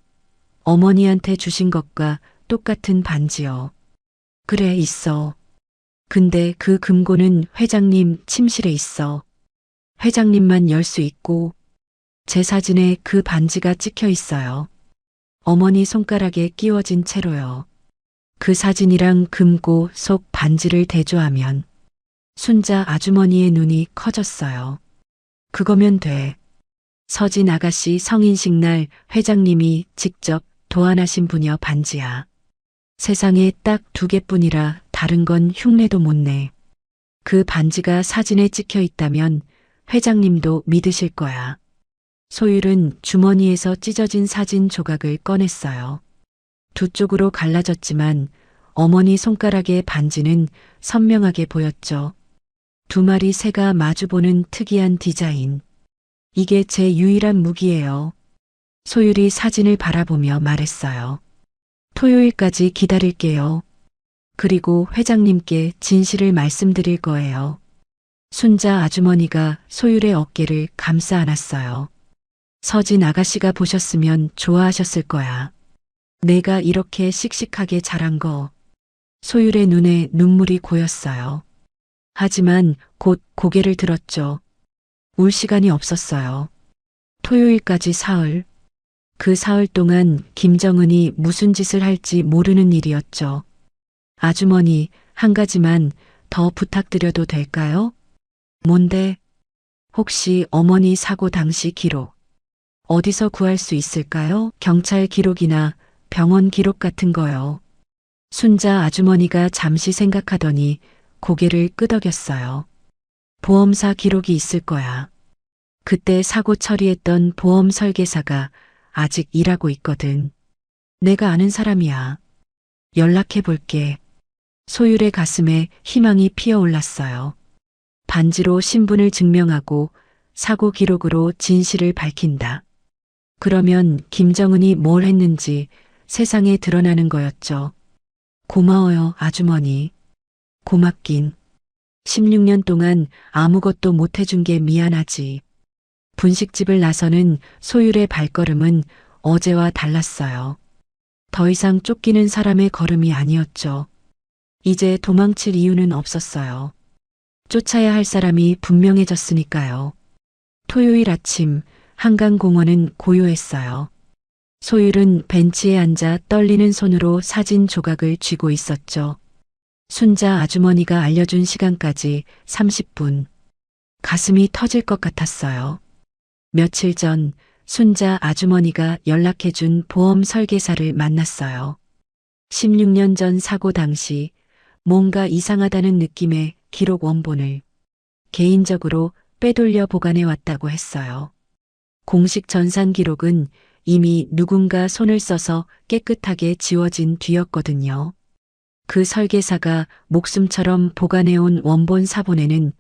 어머니한테 주신 것과 똑같은 반지요. 그래, 있어. 근데 그 금고는 회장님 침실에 있어. 회장님만 열 수 있고 제 사진에 그 반지가 찍혀 있어요. 어머니 손가락에 끼워진 채로요. 그 사진이랑 금고 속 반지를 대조하면 순자 아주머니의 눈이 커졌어요. 그거면 돼. 서진 아가씨 성인식 날 회장님이 직접 도안하신 분여 반지야. 세상에 딱 2개뿐이라 다른 건 흉내도 못 내. 그 반지가 사진에 찍혀 있다면 회장님도 믿으실 거야. 소율은 주머니에서 찢어진 사진 조각을 꺼냈어요. 두 쪽으로 갈라졌지만 어머니 손가락의 반지는 선명하게 보였죠. 두 마리 새가 마주보는 특이한 디자인. 이게 제 유일한 무기예요. 소율이 사진을 바라보며 말했어요. 토요일까지 기다릴게요. 그리고 회장님께 진실을 말씀드릴 거예요. 순자 아주머니가 소율의 어깨를 감싸 안았어요. 서진 아가씨가 보셨으면 좋아하셨을 거야. 내가 이렇게 씩씩하게 자란 거. 소율의 눈에 눈물이 고였어요. 하지만 곧 고개를 들었죠. 울 시간이 없었어요. 토요일까지 사흘. 그 사흘 동안 김정은이 무슨 짓을 할지 모르는 일이었죠. 아주머니, 한 가지만 더 부탁드려도 될까요? 뭔데? 혹시 어머니 사고 당시 기록 어디서 구할 수 있을까요? 경찰 기록이나 병원 기록 같은 거요. 순자 아주머니가 잠시 생각하더니 고개를 끄덕였어요. 보험사 기록이 있을 거야. 그때 사고 처리했던 보험 설계사가 아직 일하고 있거든. 내가 아는 사람이야. 연락해 볼게. 소율의 가슴에 희망이 피어올랐어요. 반지로 신분을 증명하고 사고 기록으로 진실을 밝힌다. 그러면 김정은이 뭘 했는지 세상에 드러나는 거였죠. 고마워요, 아주머니. 고맙긴. 16년 동안 아무것도 못 해준 게 미안하지. 분식집을 나서는 소율의 발걸음은 어제와 달랐어요. 더 이상 쫓기는 사람의 걸음이 아니었죠. 이제 도망칠 이유는 없었어요. 쫓아야 할 사람이 분명해졌으니까요. 토요일 아침 한강공원은 고요했어요. 소율은 벤치에 앉아 떨리는 손으로 사진 조각을 쥐고 있었죠. 순자 아주머니가 알려준 시간까지 30분. 가슴이 터질 것 같았어요. 며칠 전 순자 아주머니가 연락해준 보험 설계사를 만났어요. 16년 전 사고 당시 뭔가 이상하다는 느낌의 기록 원본을 개인적으로 빼돌려 보관해 왔다고 했어요. 공식 전산 기록은 이미 누군가 손을 써서 깨끗하게 지워진 뒤였거든요. 그 설계사가 목숨처럼 보관해온 원본 사본에는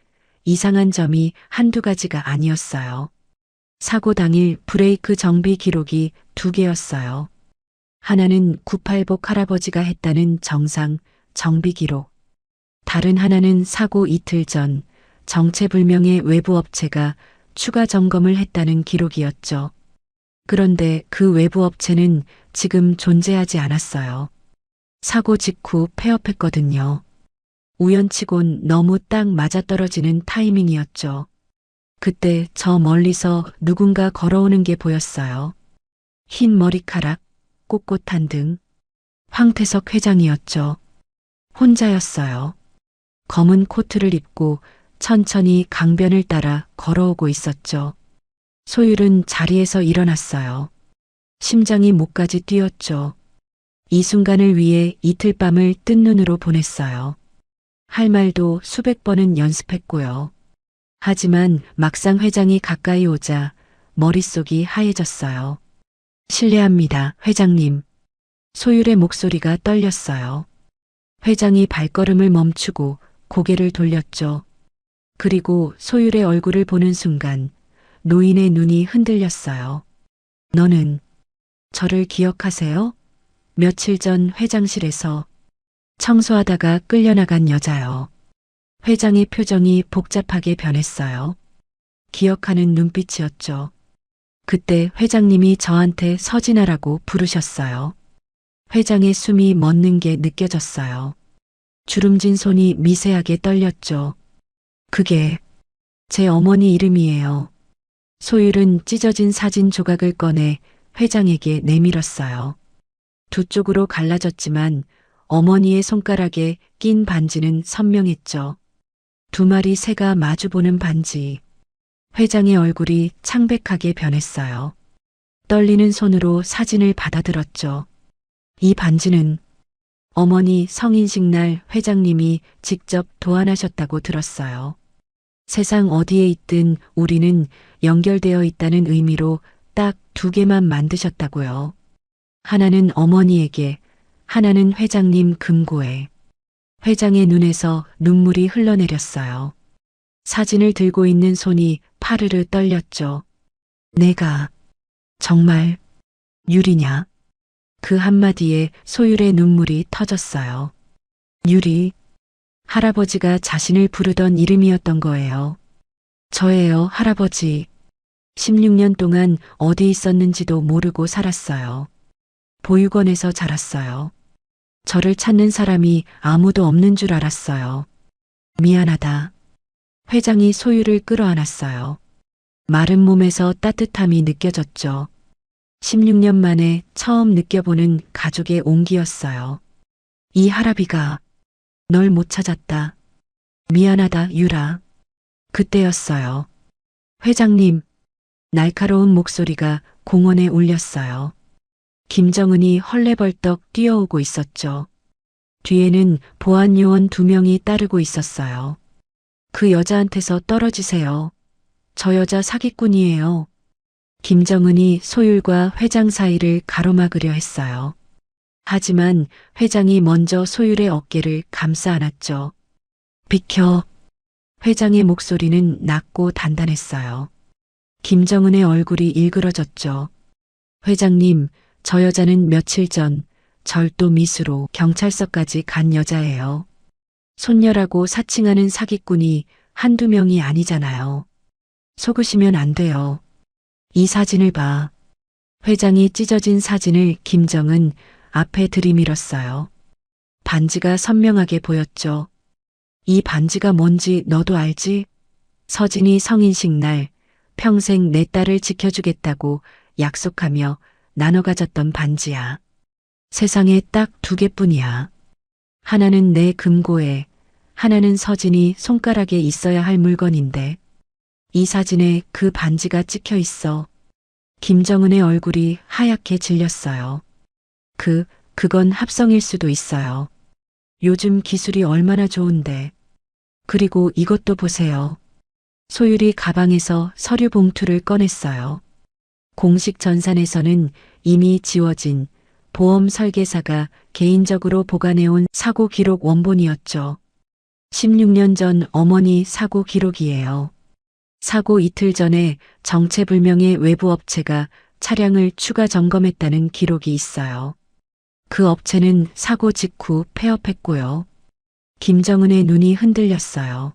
이상한 점이 한두 가지가 아니었어요. 사고 당일 브레이크 정비 기록이 2개였어요. 하나는 986 할아버지가 했다는 정상 정비 기록. 다른 하나는 사고 이틀 전 정체불명의 외부 업체가 추가 점검을 했다는 기록이었죠. 그런데 그 외부 업체는 지금 존재하지 않았어요. 사고 직후 폐업했거든요. 우연치곤 너무 딱 맞아떨어지는 타이밍이었죠. 그때 저 멀리서 누군가 걸어오는 게 보였어요. 흰 머리카락, 꼿꼿한 등. 황태석 회장이었죠. 혼자였어요. 검은 코트를 입고 천천히 강변을 따라 걸어오고 있었죠. 소율은 자리에서 일어났어요. 심장이 목까지 뛰었죠. 이 순간을 위해 이틀 밤을 뜬 눈으로 보냈어요. 할 말도 수백 번은 연습했고요. 하지만 막상 회장이 가까이 오자 머릿속이 하얘졌어요. 실례합니다, 회장님. 소율의 목소리가 떨렸어요. 회장이 발걸음을 멈추고 고개를 돌렸죠. 그리고 소율의 얼굴을 보는 순간 노인의 눈이 흔들렸어요. 너는 저를 기억하세요? 며칠 전 회장실에서 청소하다가 끌려나간 여자요. 회장의 표정이 복잡하게 변했어요. 기억하는 눈빛이었죠. 그때 회장님이 저한테 서진아라고 부르셨어요. 회장의 숨이 멎는 게 느껴졌어요. 주름진 손이 미세하게 떨렸죠. 그게 제 어머니 이름이에요. 소율은 찢어진 사진 조각을 꺼내 회장에게 내밀었어요. 두 쪽으로 갈라졌지만 어머니의 손가락에 낀 반지는 선명했죠. 두 마리 새가 마주보는 반지. 회장의 얼굴이 창백하게 변했어요. 떨리는 손으로 사진을 받아들었죠. 이 반지는 어머니 성인식 날 회장님이 직접 도안하셨다고 들었어요. 세상 어디에 있든 우리는 연결되어 있다는 의미로 딱 두 개만 만드셨다고요. 하나는 어머니에게, 하나는 회장님 금고에. 회장의 눈에서 눈물이 흘러내렸어요. 사진을 들고 있는 손이 파르르 떨렸죠. 내가 정말 유리냐? 그 한마디에 소율의 눈물이 터졌어요. 유리, 할아버지가 자신을 부르던 이름이었던 거예요. 저예요, 할아버지. 16년 동안 어디 있었는지도 모르고 살았어요. 보육원에서 자랐어요. 저를 찾는 사람이 아무도 없는 줄 알았어요. 미안하다. 회장이 소율을 끌어안았어요. 마른 몸에서 따뜻함이 느껴졌죠. 16년 만에 처음 느껴보는 가족의 온기였어요. 이 할아비가 널 못 찾았다. 미안하다, 유라. 그때였어요. 회장님, 날카로운 목소리가 공원에 울렸어요. 김정은이 헐레벌떡 뛰어오고 있었죠. 뒤에는 보안요원 2명이 따르고 있었어요. 그 여자한테서 떨어지세요. 저 여자 사기꾼이에요. 김정은이 소율과 회장 사이를 가로막으려 했어요. 하지만 회장이 먼저 소율의 어깨를 감싸 안았죠. 비켜. 회장의 목소리는 낮고 단단했어요. 김정은의 얼굴이 일그러졌죠. 회장님, 저 여자는 며칠 전 절도 미수로 경찰서까지 간 여자예요. 손녀라고 사칭하는 사기꾼이 한두 명이 아니잖아요. 속으시면 안 돼요. 이 사진을 봐. 회장이 찢어진 사진을 김정은 앞에 들이밀었어요. 반지가 선명하게 보였죠. 이 반지가 뭔지 너도 알지? 서진이 성인식 날 평생 내 딸을 지켜주겠다고 약속하며 나눠 가졌던 반지야. 세상에 딱 2개뿐이야. 하나는 내 금고에, 하나는 서진이 손가락에 있어야 할 물건인데 이 사진에 그 반지가 찍혀 있어. 김정은의 얼굴이 하얗게 질렸어요. 그건 합성일 수도 있어요. 요즘 기술이 얼마나 좋은데. 그리고 이것도 보세요. 소율이 가방에서 서류 봉투를 꺼냈어요. 공식 전산에서는 이미 지워진 보험 설계사가 개인적으로 보관해온 사고 기록 원본이었죠. 16년 전 어머니 사고 기록이에요. 사고 이틀 전에 정체불명의 외부 업체가 차량을 추가 점검했다는 기록이 있어요. 그 업체는 사고 직후 폐업했고요. 김정은의 눈이 흔들렸어요.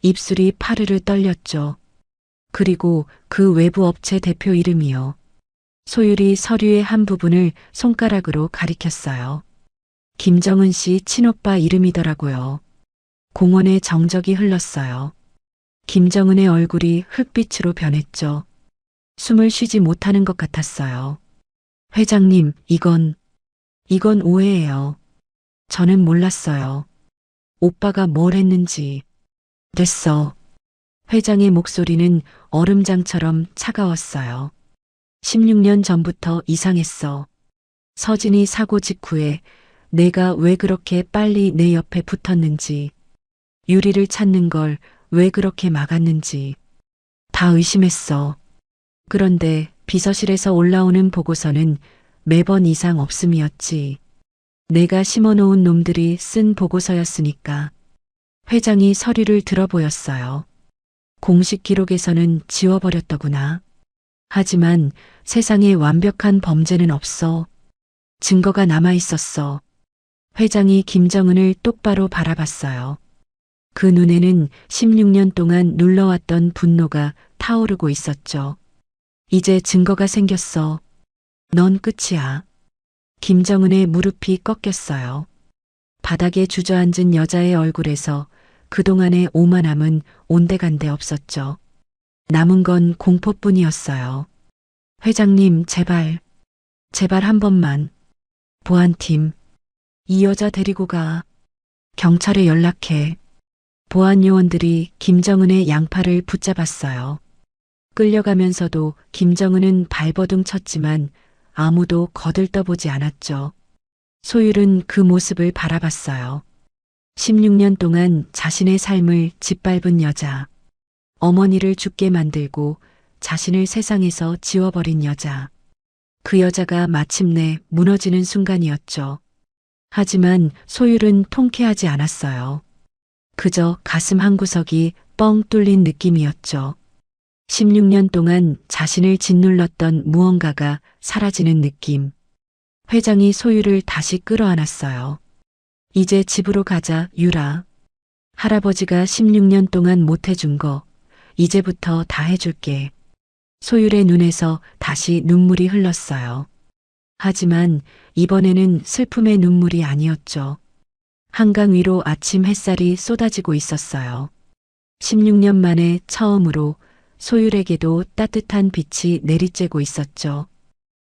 입술이 파르르 떨렸죠. 그리고 그 외부 업체 대표 이름이요. 소율이 서류의 한 부분을 손가락으로 가리켰어요. 김정은 씨 친오빠 이름이더라고요. 공원에 정적이 흘렀어요. 김정은의 얼굴이 흙빛으로 변했죠. 숨을 쉬지 못하는 것 같았어요. 회장님, 이건 오해예요. 저는 몰랐어요. 오빠가 뭘 했는지. 됐어. 회장의 목소리는 얼음장처럼 차가웠어요. 16년 전부터 이상했어. 서진이 사고 직후에 내가 왜 그렇게 빨리 내 옆에 붙었는지, 유리를 찾는 걸 왜 그렇게 막았는지 다 의심했어. 그런데 비서실에서 올라오는 보고서는 매번 이상 없음이었지. 내가 심어놓은 놈들이 쓴 보고서였으니까. 회장이 서류를 들어보였어요. 공식 기록에서는 지워버렸더구나. 하지만 세상에 완벽한 범죄는 없어. 증거가 남아있었어. 회장이 김정은을 똑바로 바라봤어요. 그 눈에는 16년 동안 눌러왔던 분노가 타오르고 있었죠. 이제 증거가 생겼어. 넌 끝이야. 김정은의 무릎이 꺾였어요. 바닥에 주저앉은 여자의 얼굴에서 그동안의 오만함은 온데간데 없었죠. 남은 건 공포뿐이었어요. 회장님, 제발 한 번만. 보안팀, 이 여자 데리고 가. 경찰에 연락해. 보안 요원들이 김정은의 양팔을 붙잡았어요. 끌려가면서도 김정은은 발버둥 쳤지만 아무도 거들떠보지 않았죠. 소율은 그 모습을 바라봤어요. 16년 동안 자신의 삶을 짓밟은 여자. 어머니를 죽게 만들고 자신을 세상에서 지워버린 여자. 그 여자가 마침내 무너지는 순간이었죠. 하지만 소율은 통쾌하지 않았어요. 그저 가슴 한구석이 뻥 뚫린 느낌이었죠. 16년 동안 자신을 짓눌렀던 무언가가 사라지는 느낌. 회장이 소율을 다시 끌어안았어요. 이제 집으로 가자, 유라. 할아버지가 16년 동안 못해준 거, 이제부터 다 해줄게. 소율의 눈에서 다시 눈물이 흘렀어요. 하지만 이번에는 슬픔의 눈물이 아니었죠. 한강 위로 아침 햇살이 쏟아지고 있었어요. 16년 만에 처음으로 소율에게도 따뜻한 빛이 내리쬐고 있었죠.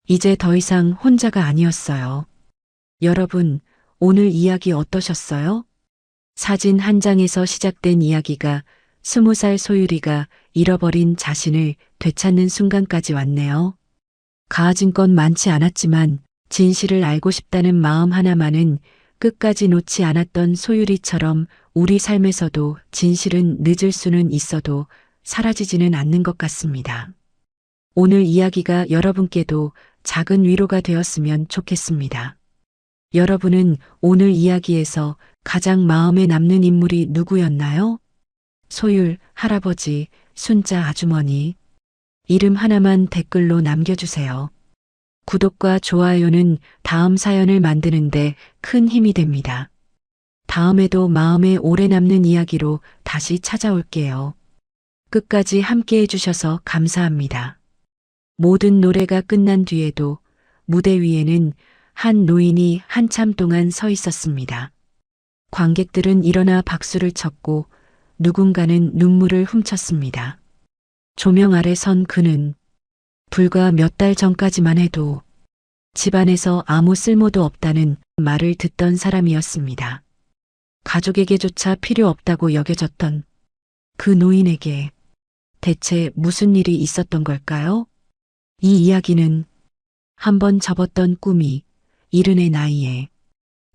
이제 더 이상 혼자가 아니었어요. 여러분, 오늘 이야기 어떠셨어요? 사진 한 장에서 시작된 이야기가 20살 소율이가 잃어버린 자신을 되찾는 순간까지 왔네요. 가진 건 많지 않았지만 진실을 알고 싶다는 마음 하나만은 끝까지 놓지 않았던 소율이처럼 우리 삶에서도 진실은 늦을 수는 있어도 사라지지는 않는 것 같습니다. 오늘 이야기가 여러분께도 작은 위로가 되었으면 좋겠습니다. 여러분은 오늘 이야기에서 가장 마음에 남는 인물이 누구였나요? 소율, 할아버지, 순자 아주머니. 이름 하나만 댓글로 남겨주세요. 구독과 좋아요는 다음 사연을 만드는데 큰 힘이 됩니다. 다음에도 마음에 오래 남는 이야기로 다시 찾아올게요. 끝까지 함께 해주셔서 감사합니다. 모든 노래가 끝난 뒤에도 무대 위에는 한 노인이 한참 동안 서 있었습니다. 관객들은 일어나 박수를 쳤고 누군가는 눈물을 훔쳤습니다. 조명 아래 선 그는 불과 몇 달 전까지만 해도 집안에서 아무 쓸모도 없다는 말을 듣던 사람이었습니다. 가족에게조차 필요 없다고 여겨졌던 그 노인에게 대체 무슨 일이 있었던 걸까요? 이 이야기는 한번 접었던 꿈이 이른의 나이에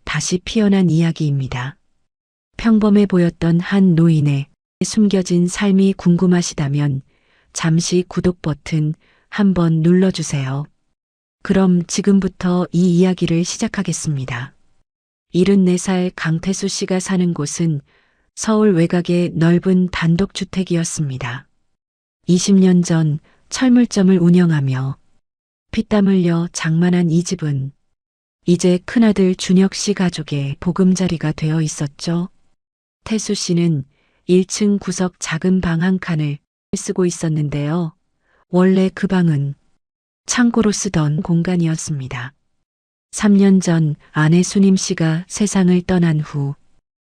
다시 피어난 이야기입니다. 평범해 보였던 한 노인의 숨겨진 삶이 궁금하시다면 잠시 구독 버튼 한번 눌러주세요. 그럼 지금부터 이 이야기를 시작하겠습니다. 74살 강태수 씨가 사는 곳은 서울 외곽의 넓은 단독주택이었습니다. 20년 전 철물점을 운영하며 피땀 흘려 장만한 이 집은 이제 큰아들 준혁 씨 가족의 보금자리가 되어 있었죠. 태수 씨는 1층 구석 작은 방 한 칸을 쓰고 있었는데요. 원래 그 방은 창고로 쓰던 공간이었습니다. 3년 전 아내 수님 씨가 세상을 떠난 후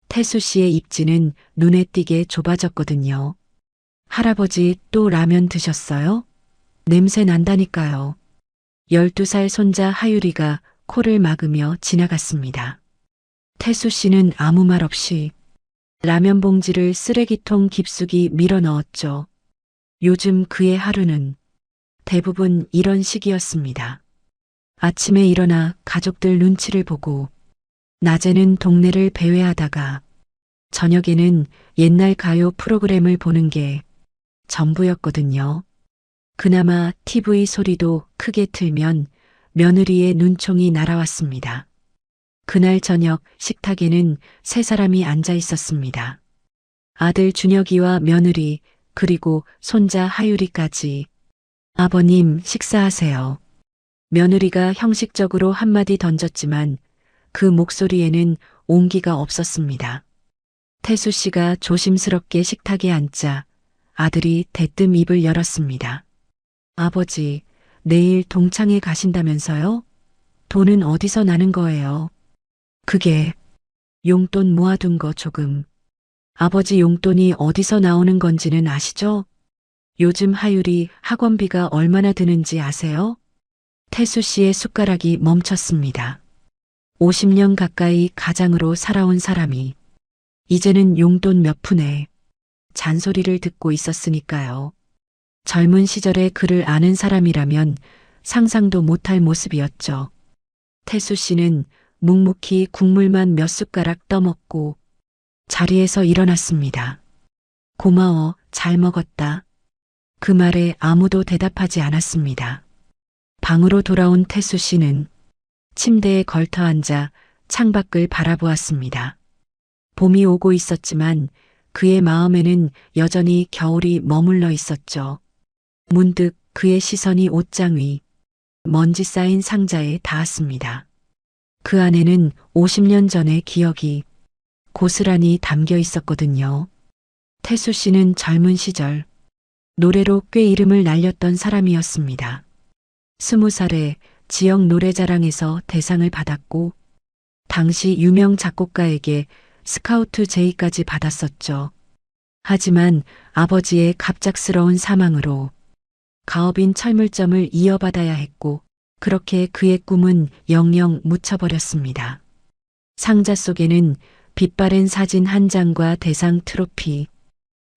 태수 씨의 입지는 눈에 띄게 좁아졌거든요. 할아버지 또 라면 드셨어요? 냄새 난다니까요. 12살 손자 하유리가 코를 막으며 지나갔습니다. 태수 씨는 아무 말 없이 라면 봉지를 쓰레기통 깊숙이 밀어 넣었죠. 요즘 그의 하루는 대부분 이런 식이었습니다. 아침에 일어나 가족들 눈치를 보고 낮에는 동네를 배회하다가 저녁에는 옛날 가요 프로그램을 보는 게 전부였거든요. 그나마 TV 소리도 크게 틀면 며느리의 눈총이 날아왔습니다. 그날 저녁 식탁에는 세 사람이 앉아 있었습니다. 아들 준혁이와 며느리 그리고 손자 하유리까지. 아버님 식사하세요. 며느리가 형식적으로 한마디 던졌지만 그 목소리에는 온기가 없었습니다. 태수 씨가 조심스럽게 식탁에 앉자 아들이 대뜸 입을 열었습니다. 아버지, 내일 동창회 가신다면서요? 돈은 어디서 나는 거예요? 그게 용돈 모아둔 거 조금. 아버지 용돈이 어디서 나오는 건지는 아시죠? 요즘 하율이 학원비가 얼마나 드는지 아세요? 태수 씨의 숟가락이 멈췄습니다. 50년 가까이 가장으로 살아온 사람이 이제는 용돈 몇 푼에 잔소리를 듣고 있었으니까요. 젊은 시절에 그를 아는 사람이라면 상상도 못할 모습이었죠. 태수 씨는 묵묵히 국물만 몇 숟가락 떠먹고 자리에서 일어났습니다. 고마워, 잘 먹었다. 그 말에 아무도 대답하지 않았습니다. 방으로 돌아온 태수 씨는 침대에 걸터 앉아 창밖을 바라보았습니다. 봄이 오고 있었지만 그의 마음에는 여전히 겨울이 머물러 있었죠. 문득 그의 시선이 옷장 위 먼지 쌓인 상자에 닿았습니다. 그 안에는 50년 전의 기억이 고스란히 담겨 있었거든요. 태수 씨는 젊은 시절 노래로 꽤 이름을 날렸던 사람이었습니다. 20살에 지역 노래자랑에서 대상을 받았고 당시 유명 작곡가에게 스카우트 제의까지 받았었죠. 하지만 아버지의 갑작스러운 사망으로 가업인 철물점을 이어받아야 했고 그렇게 그의 꿈은 영영 묻혀버렸습니다. 상자 속에는 빛바랜 사진 한 장과 대상 트로피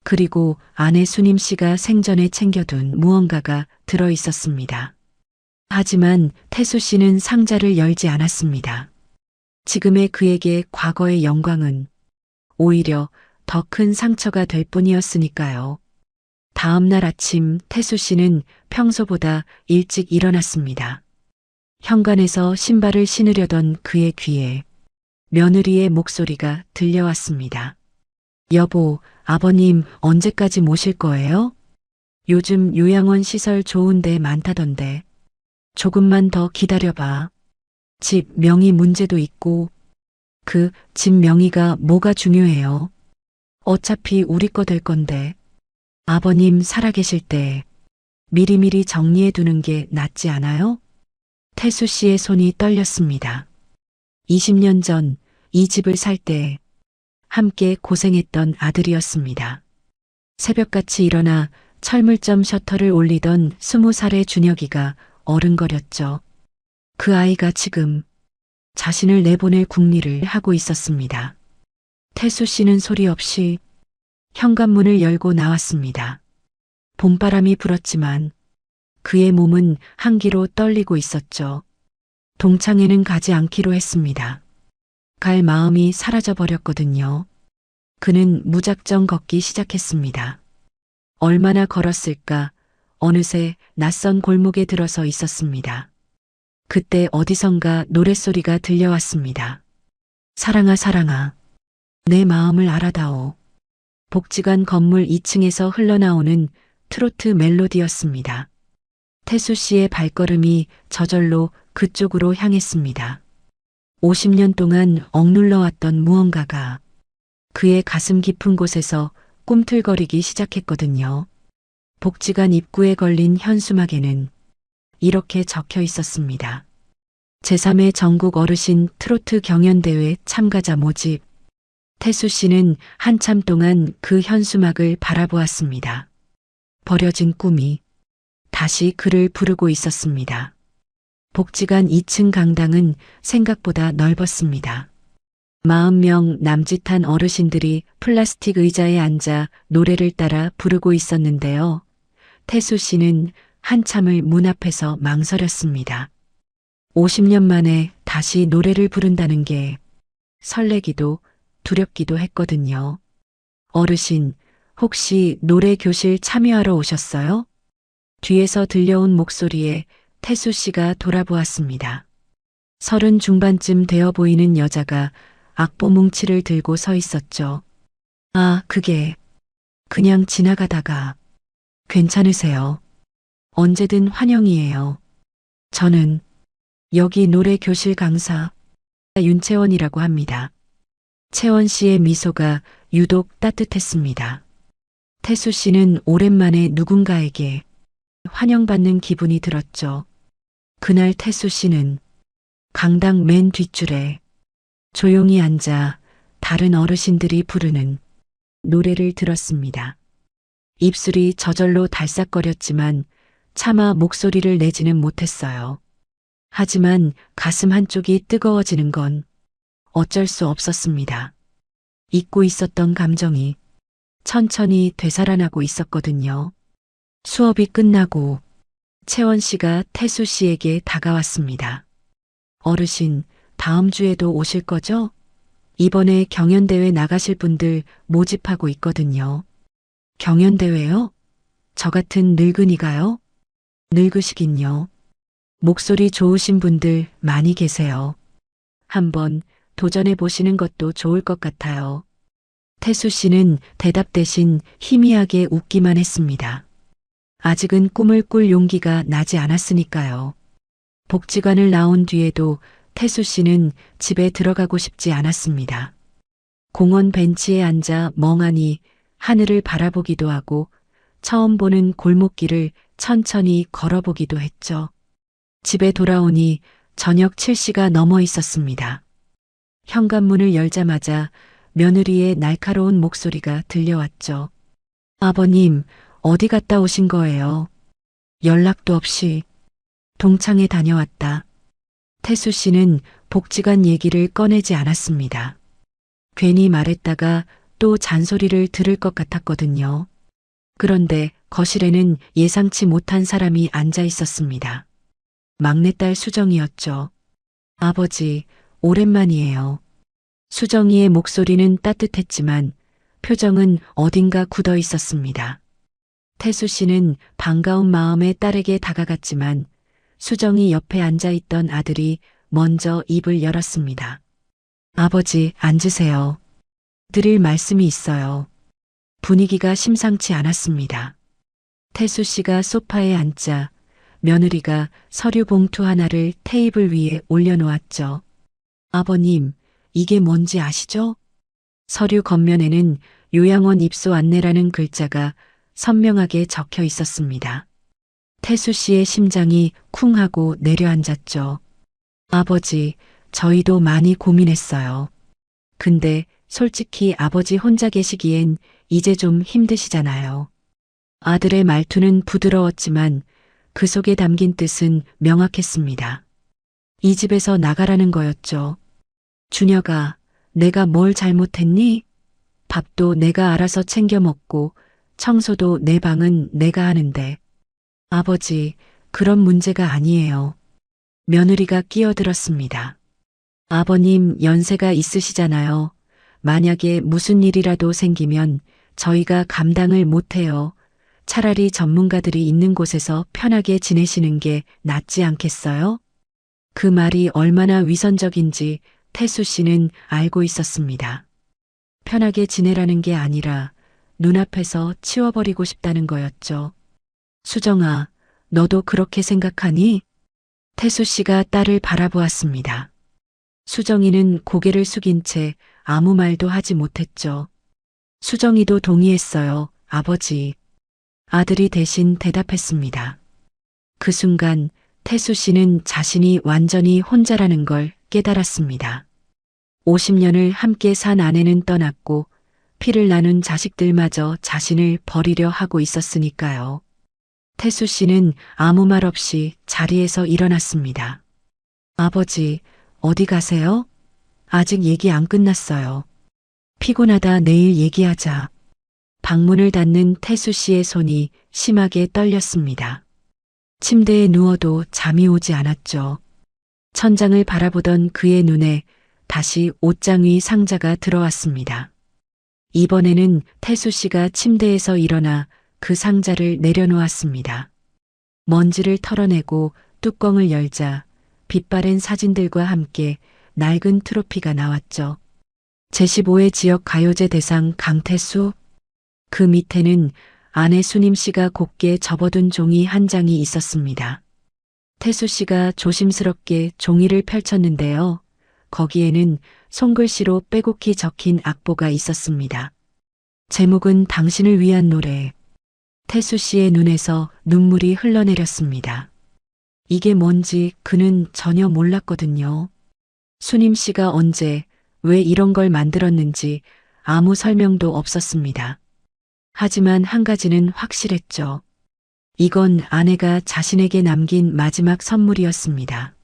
그리고 아내 수님 씨가 생전에 챙겨둔 무언가가 들어 있었습니다. 하지만 태수 씨는 상자를 열지 않았습니다. 지금의 그에게 과거의 영광은 오히려 더 큰 상처가 될 뿐이었으니까요. 다음 날 아침 태수 씨는 평소보다 일찍 일어났습니다. 현관에서 신발을 신으려던 그의 귀에 며느리의 목소리가 들려왔습니다. 여보, 아버님 언제까지 모실 거예요? 요즘 요양원 시설 좋은 데 많다던데. 조금만 더 기다려봐. 집 명의 문제도 있고 그 집 명의가 뭐가 중요해요. 어차피 우리 거 될 건데. 아버님 살아계실 때 미리미리 정리해 두는 게 낫지 않아요? 태수 씨의 손이 떨렸습니다. 20년 전 이 집을 살 때 함께 고생했던 아들이었습니다. 새벽같이 일어나 철물점 셔터를 올리던 20살의 준혁이가 어른거렸죠. 그 아이가 지금 자신을 내보낼 궁리를 하고 있었습니다. 태수 씨는 소리 없이 현관문을 열고 나왔습니다. 봄바람이 불었지만 그의 몸은 한기로 떨리고 있었죠. 동창회는 가지 않기로 했습니다. 갈 마음이 사라져버렸거든요. 그는 무작정 걷기 시작했습니다. 얼마나 걸었을까 어느새 낯선 골목에 들어서 있었습니다. 그때 어디선가 노랫소리가 들려왔습니다. 사랑아 사랑아 내 마음을 알아다오. 복지관 건물 2층에서 흘러나오는 트로트 멜로디였습니다. 태수 씨의 발걸음이 저절로 그쪽으로 향했습니다. 50년 동안 억눌러왔던 무언가가 그의 가슴 깊은 곳에서 꿈틀거리기 시작했거든요. 복지관 입구에 걸린 현수막에는 이렇게 적혀 있었습니다. 제3회 전국 어르신 트로트 경연대회 참가자 모집. 태수 씨는 한참 동안 그 현수막을 바라보았습니다. 버려진 꿈이 다시 그를 부르고 있었습니다. 복지관 2층 강당은 생각보다 넓었습니다. 40명 남짓한 어르신들이 플라스틱 의자에 앉아 노래를 따라 부르고 있었는데요. 태수 씨는 한참을 문 앞에서 망설였습니다. 50년 만에 다시 노래를 부른다는 게 설레기도 두렵기도 했거든요. 어르신, 혹시 노래 교실 참여하러 오셨어요? 뒤에서 들려온 목소리에 태수 씨가 돌아보았습니다. 30 중반쯤 되어 보이는 여자가 악보 뭉치를 들고 서 있었죠. 아, 그게 그냥 지나가다가 괜찮으세요? 언제든 환영이에요. 저는 여기 노래 교실 강사 윤채원이라고 합니다. 채원 씨의 미소가 유독 따뜻했습니다. 태수 씨는 오랜만에 누군가에게 환영받는 기분이 들었죠. 그날 태수 씨는 강당 맨 뒷줄에 조용히 앉아 다른 어르신들이 부르는 노래를 들었습니다. 입술이 저절로 달싹거렸지만 차마 목소리를 내지는 못했어요. 하지만 가슴 한쪽이 뜨거워지는 건 어쩔 수 없었습니다. 잊고 있었던 감정이 천천히 되살아나고 있었거든요. 수업이 끝나고 채원 씨가 태수 씨에게 다가왔습니다. 어르신, 다음 주에도 오실 거죠? 이번에 경연대회 나가실 분들 모집하고 있거든요. 경연대회요? 저 같은 늙은이가요? 늙으시긴요. 목소리 좋으신 분들 많이 계세요. 한번 도전해 보시는 것도 좋을 것 같아요. 태수 씨는 대답 대신 희미하게 웃기만 했습니다. 아직은 꿈을 꿀 용기가 나지 않았으니까요. 복지관을 나온 뒤에도 태수 씨는 집에 들어가고 싶지 않았습니다. 공원 벤치에 앉아 멍하니 하늘을 바라보기도 하고 처음 보는 골목길을 천천히 걸어보기도 했죠. 집에 돌아오니 저녁 7시가 넘어 있었습니다. 현관문을 열자마자 며느리의 날카로운 목소리가 들려왔죠. 아버님, 어디 갔다 오신 거예요? 연락도 없이. 동창회 다녀왔다. 태수 씨는 복지관 얘기를 꺼내지 않았습니다. 괜히 말했다가 또 잔소리를 들을 것 같았거든요. 그런데 거실에는 예상치 못한 사람이 앉아 있었습니다. 막내딸 수정이었죠. 아버지, 오랜만이에요. 수정이의 목소리는 따뜻했지만 표정은 어딘가 굳어 있었습니다. 태수 씨는 반가운 마음에 딸에게 다가갔지만 수정이 옆에 앉아 있던 아들이 먼저 입을 열었습니다. 아버지, 앉으세요. 드릴 말씀이 있어요. 분위기가 심상치 않았습니다. 태수 씨가 소파에 앉자 며느리가 서류 봉투 하나를 테이블 위에 올려놓았죠. 아버님, 이게 뭔지 아시죠? 서류 겉면에는 요양원 입소 안내라는 글자가 선명하게 적혀 있었습니다. 태수 씨의 심장이 쿵 하고 내려앉았죠. 아버지, 저희도 많이 고민했어요. 근데 솔직히 아버지 혼자 계시기엔 이제 좀 힘드시잖아요. 아들의 말투는 부드러웠지만 그 속에 담긴 뜻은 명확했습니다. 이 집에서 나가라는 거였죠. 준혁아, 내가 뭘 잘못했니? 밥도 내가 알아서 챙겨 먹고 청소도 내 방은 내가 하는데. 아버지, 그런 문제가 아니에요. 며느리가 끼어들었습니다. 아버님 연세가 있으시잖아요. 만약에 무슨 일이라도 생기면 저희가 감당을 못해요. 차라리 전문가들이 있는 곳에서 편하게 지내시는 게 낫지 않겠어요? 그 말이 얼마나 위선적인지 태수 씨는 알고 있었습니다. 편하게 지내라는 게 아니라 눈앞에서 치워버리고 싶다는 거였죠. 수정아, 너도 그렇게 생각하니? 태수 씨가 딸을 바라보았습니다. 수정이는 고개를 숙인 채 아무 말도 하지 못했죠. 수정이도 동의했어요, 아버지. 아들이 대신 대답했습니다. 그 순간 태수 씨는 자신이 완전히 혼자라는 걸 깨달았습니다. 50년을 함께 산 아내는 떠났고 피를 나눈 자식들마저 자신을 버리려 하고 있었으니까요. 태수 씨는 아무 말 없이 자리에서 일어났습니다. 아버지, 어디 가세요? 아직 얘기 안 끝났어요. 피곤하다 내일 얘기하자. 방문을 닫는 태수 씨의 손이 심하게 떨렸습니다. 침대에 누워도 잠이 오지 않았죠. 천장을 바라보던 그의 눈에 다시 옷장 위 상자가 들어왔습니다. 이번에는 태수 씨가 침대에서 일어나 그 상자를 내려놓았습니다. 먼지를 털어내고 뚜껑을 열자 빛바랜 사진들과 함께 낡은 트로피가 나왔죠. 제15회 지역 가요제 대상 강태수. 그 밑에는 아내 수님 씨가 곱게 접어둔 종이 한 장이 있었습니다. 태수 씨가 조심스럽게 종이를 펼쳤는데요. 거기에는 손글씨로 빼곡히 적힌 악보가 있었습니다. 제목은 당신을 위한 노래. 태수 씨의 눈에서 눈물이 흘러내렸습니다. 이게 뭔지 그는 전혀 몰랐거든요. 수님 씨가 언제, 왜 이런 걸 만들었는지 아무 설명도 없었습니다. 하지만 한 가지는 확실했죠. 이건 아내가 자신에게 남긴 마지막 선물이었습니다.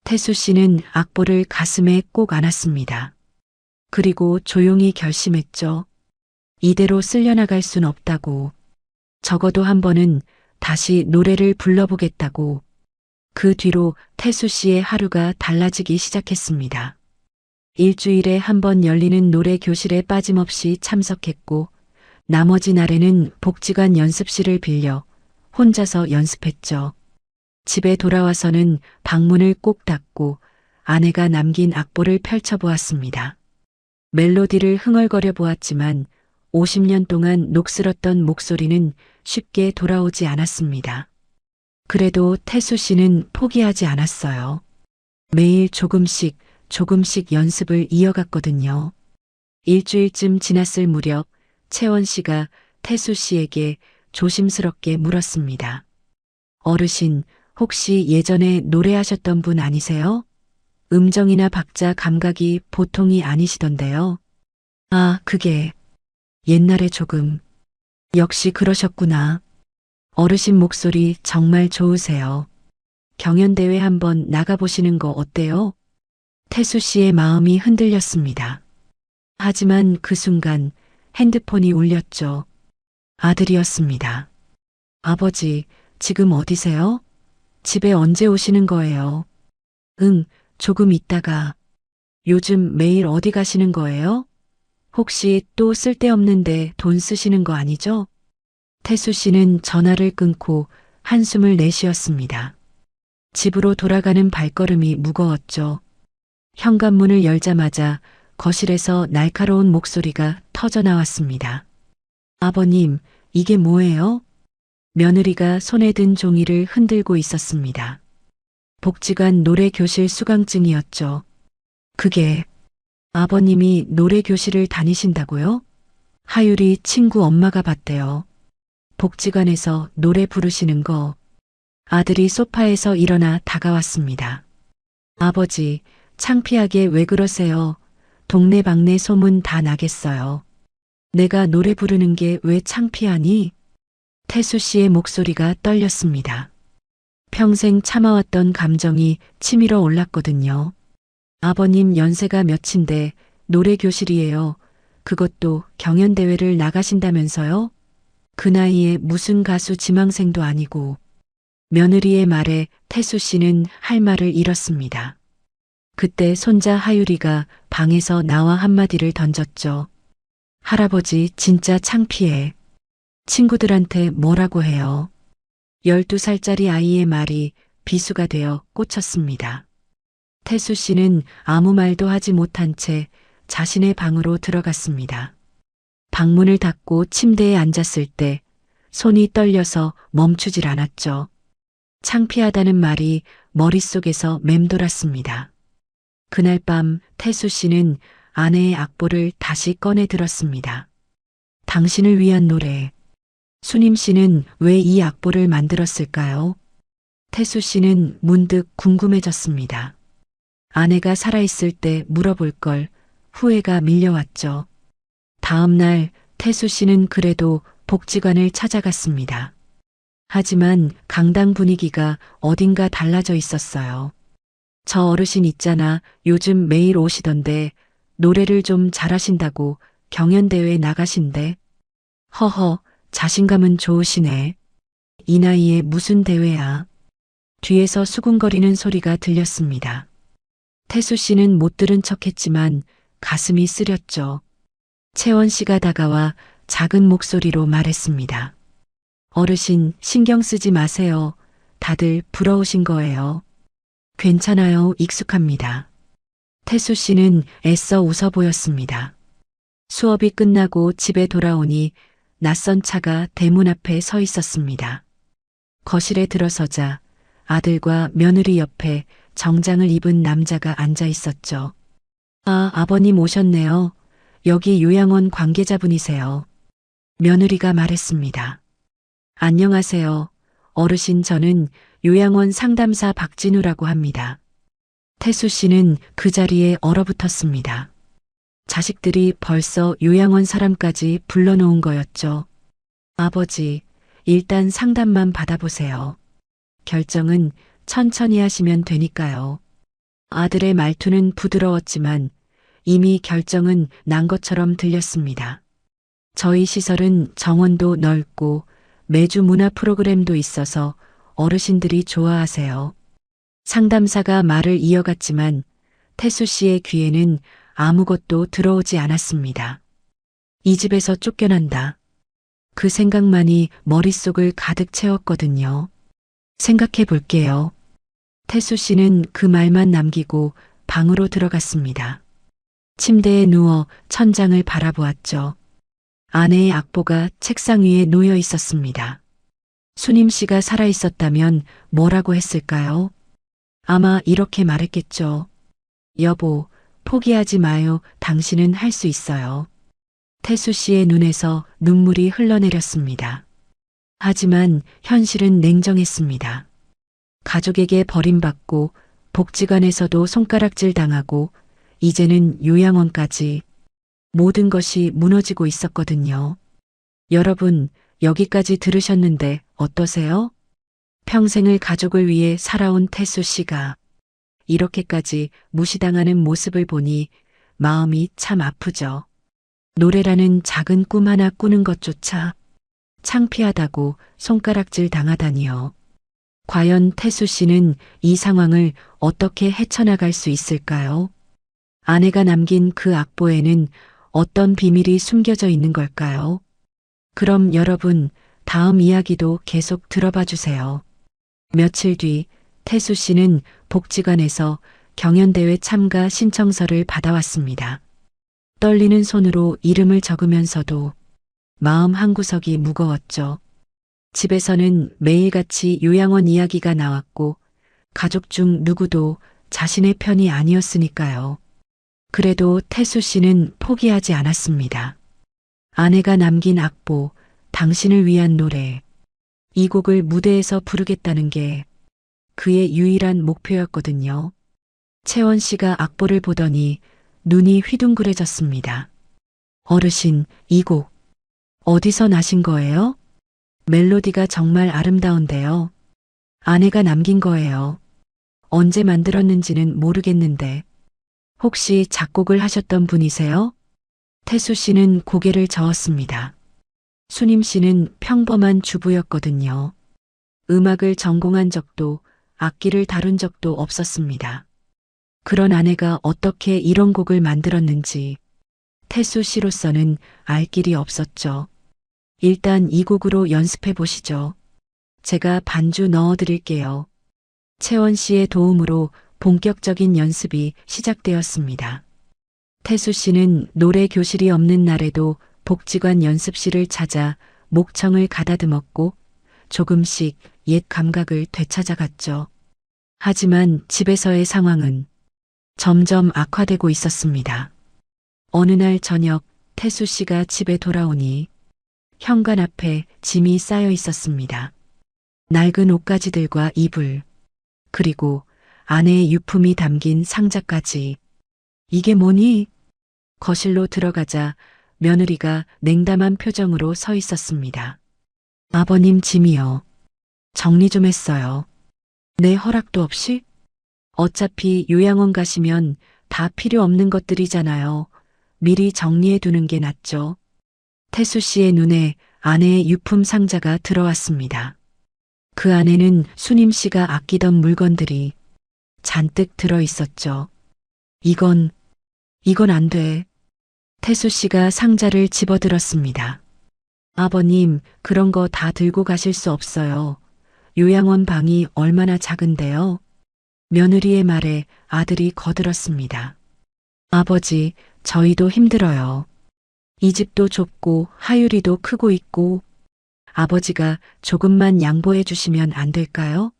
태수 씨는 악보를 가슴에 꼭 안았습니다. 그리고 조용히 결심했죠. 이대로 쓸려나갈 순 없다고. 적어도 한 번은 다시 노래를 불러보겠다고. 그 뒤로 태수 씨의 하루가 달라지기 시작했습니다. 일주일에 한 번 열리는 노래 교실에 빠짐없이 참석했고 나머지 날에는 복지관 연습실을 빌려 혼자서 연습했죠. 집에 돌아와서는 방문을 꼭 닫고 아내가 남긴 악보를 펼쳐보았습니다. 멜로디를 흥얼거려 보았지만 50년 동안 녹슬었던 목소리는 쉽게 돌아오지 않았습니다. 그래도 태수 씨는 포기하지 않았어요. 매일 조금씩 연습을 이어갔거든요. 일주일쯤 지났을 무렵 채원 씨가 태수 씨에게 조심스럽게 물었습니다. 어르신, 혹시 예전에 노래하셨던 분 아니세요? 음정이나 박자 감각이 보통이 아니시던데요. 아, 그게 옛날에 조금. 역시 그러셨구나. 어르신 목소리 정말 좋으세요. 경연대회 한번 나가보시는 거 어때요? 태수 씨의 마음이 흔들렸습니다. 하지만 그 순간 핸드폰이 울렸죠. 아들이었습니다. 아버지, 지금 어디세요? 집에 언제 오시는 거예요? 응, 조금 있다가. 요즘 매일 어디 가시는 거예요? 혹시 또 쓸데없는데 돈 쓰시는 거 아니죠? 태수 씨는 전화를 끊고 한숨을 내쉬었습니다. 집으로 돌아가는 발걸음이 무거웠죠. 현관문을 열자마자 거실에서 날카로운 목소리가 터져 나왔습니다. 아버님, 이게 뭐예요? 며느리가 손에 든 종이를 흔들고 있었습니다. 복지관 노래교실 수강증이었죠. 그게 아버님이 노래교실을 다니신다고요? 하율이 친구 엄마가 봤대요. 복지관에서 노래 부르시는 거. 아들이 소파에서 일어나 다가왔습니다. 아버지, 창피하게 왜 그러세요? 동네방네 소문 다 나겠어요. 내가 노래 부르는 게 왜 창피하니? 태수 씨의 목소리가 떨렸습니다. 평생 참아왔던 감정이 치밀어 올랐거든요. 아버님 연세가 몇인데 노래교실이에요. 그것도 경연대회를 나가신다면서요? 그 나이에 무슨 가수 지망생도 아니고. 며느리의 말에 태수 씨는 할 말을 잃었습니다. 그때 손자 하율이가 방에서 나와 한마디를 던졌죠. 할아버지 진짜 창피해. 친구들한테 뭐라고 해요. 12살짜리 아이의 말이 비수가 되어 꽂혔습니다. 태수 씨는 아무 말도 하지 못한 채 자신의 방으로 들어갔습니다. 방문을 닫고 침대에 앉았을 때 손이 떨려서 멈추질 않았죠. 창피하다는 말이 머릿속에서 맴돌았습니다. 그날 밤 태수 씨는 아내의 악보를 다시 꺼내 들었습니다. 당신을 위한 노래. 수님 씨는 왜 이 악보를 만들었을까요? 태수 씨는 문득 궁금해졌습니다. 아내가 살아있을 때 물어볼 걸 후회가 밀려왔죠. 다음 날 태수 씨는 그래도 복지관을 찾아갔습니다. 하지만 강당 분위기가 어딘가 달라져 있었어요. 저 어르신 있잖아. 요즘 매일 오시던데 노래를 좀 잘하신다고 경연대회 나가신대. 허허, 자신감은 좋으시네. 이 나이에 무슨 대회야. 뒤에서 수군거리는 소리가 들렸습니다. 태수 씨는 못 들은 척했지만 가슴이 쓰렸죠. 채원 씨가 다가와 작은 목소리로 말했습니다. 어르신 신경 쓰지 마세요. 다들 부러우신 거예요. 괜찮아요. 익숙합니다. 태수 씨는 애써 웃어 보였습니다. 수업이 끝나고 집에 돌아오니 낯선 차가 대문 앞에 서 있었습니다. 거실에 들어서자 아들과 며느리 옆에 정장을 입은 남자가 앉아 있었죠. 아, 아버님 오셨네요. 여기 요양원 관계자분이세요. 며느리가 말했습니다. 안녕하세요. 어르신 저는 요양원 상담사 박진우라고 합니다. 태수 씨는 그 자리에 얼어붙었습니다. 자식들이 벌써 요양원 사람까지 불러놓은 거였죠. 아버지, 일단 상담만 받아보세요. 결정은 천천히 하시면 되니까요. 아들의 말투는 부드러웠지만 이미 결정은 난 것처럼 들렸습니다. 저희 시설은 정원도 넓고 매주 문화 프로그램도 있어서 어르신들이 좋아하세요. 상담사가 말을 이어갔지만 태수 씨의 귀에는 아무것도 들어오지 않았습니다. 이 집에서 쫓겨난다. 그 생각만이 머릿속을 가득 채웠거든요. 생각해 볼게요. 태수 씨는 그 말만 남기고 방으로 들어갔습니다. 침대에 누워 천장을 바라보았죠. 아내의 악보가 책상 위에 놓여 있었습니다. 수님 씨가 살아 있었다면 뭐라고 했을까요? 아마 이렇게 말했겠죠. 여보, 포기하지 마요. 당신은 할 수 있어요. 태수 씨의 눈에서 눈물이 흘러내렸습니다. 하지만 현실은 냉정했습니다. 가족에게 버림받고 복지관에서도 손가락질 당하고 이제는 요양원까지 모든 것이 무너지고 있었거든요. 여러분, 여기까지 들으셨는데 어떠세요? 평생을 가족을 위해 살아온 태수 씨가 이렇게까지 무시당하는 모습을 보니 마음이 참 아프죠. 노래라는 작은 꿈 하나 꾸는 것조차 창피하다고 손가락질 당하다니요. 과연 태수 씨는 이 상황을 어떻게 헤쳐나갈 수 있을까요? 아내가 남긴 그 악보에는 어떤 비밀이 숨겨져 있는 걸까요? 그럼 여러분, 다음 이야기도 계속 들어봐 주세요. 며칠 뒤 태수 씨는 복지관에서 경연대회 참가 신청서를 받아왔습니다. 떨리는 손으로 이름을 적으면서도 마음 한구석이 무거웠죠. 집에서는 매일같이 요양원 이야기가 나왔고 가족 중 누구도 자신의 편이 아니었으니까요. 그래도 태수 씨는 포기하지 않았습니다. 아내가 남긴 악보, 당신을 위한 노래. 이 곡을 무대에서 부르겠다는 게 그의 유일한 목표였거든요. 채원 씨가 악보를 보더니 눈이 휘둥그레졌습니다. 어르신, 이 곡 어디서 나신 거예요? 멜로디가 정말 아름다운데요. 아내가 남긴 거예요. 언제 만들었는지는 모르겠는데 혹시 작곡을 하셨던 분이세요? 태수 씨는 고개를 저었습니다. 수님 씨는 평범한 주부였거든요. 음악을 전공한 적도 악기를 다룬 적도 없었습니다. 그런 아내가 어떻게 이런 곡을 만들었는지 태수 씨로서는 알 길이 없었죠. 일단 이 곡으로 연습해 보시죠. 제가 반주 넣어 드릴게요. 채원 씨의 도움으로 본격적인 연습이 시작되었습니다. 태수 씨는 노래 교실이 없는 날에도 복지관 연습실을 찾아 목청을 가다듬었고 조금씩 옛 감각을 되찾아갔죠. 하지만 집에서의 상황은 점점 악화되고 있었습니다. 어느 날 저녁 태수 씨가 집에 돌아오니 현관 앞에 짐이 쌓여 있었습니다. 낡은 옷가지들과 이불, 그리고 아내의 유품이 담긴 상자까지. 이게 뭐니? 거실로 들어가자 며느리가 냉담한 표정으로 서 있었습니다. 아버님 짐이요. 정리 좀 했어요. 내 허락도 없이? 어차피 요양원 가시면 다 필요 없는 것들이잖아요. 미리 정리해 두는 게 낫죠. 태수 씨의 눈에 아내의 유품 상자가 들어왔습니다. 그 안에는 수님 씨가 아끼던 물건들이 잔뜩 들어 있었죠. 이건 안 돼. 태수 씨가 상자를 집어들었습니다. 아버님, 그런 거 다 들고 가실 수 없어요. 요양원 방이 얼마나 작은데요. 며느리의 말에 아들이 거들었습니다. 아버지, 저희도 힘들어요. 이 집도 좁고 하율이도 크고 있고 아버지가 조금만 양보해 주시면 안 될까요?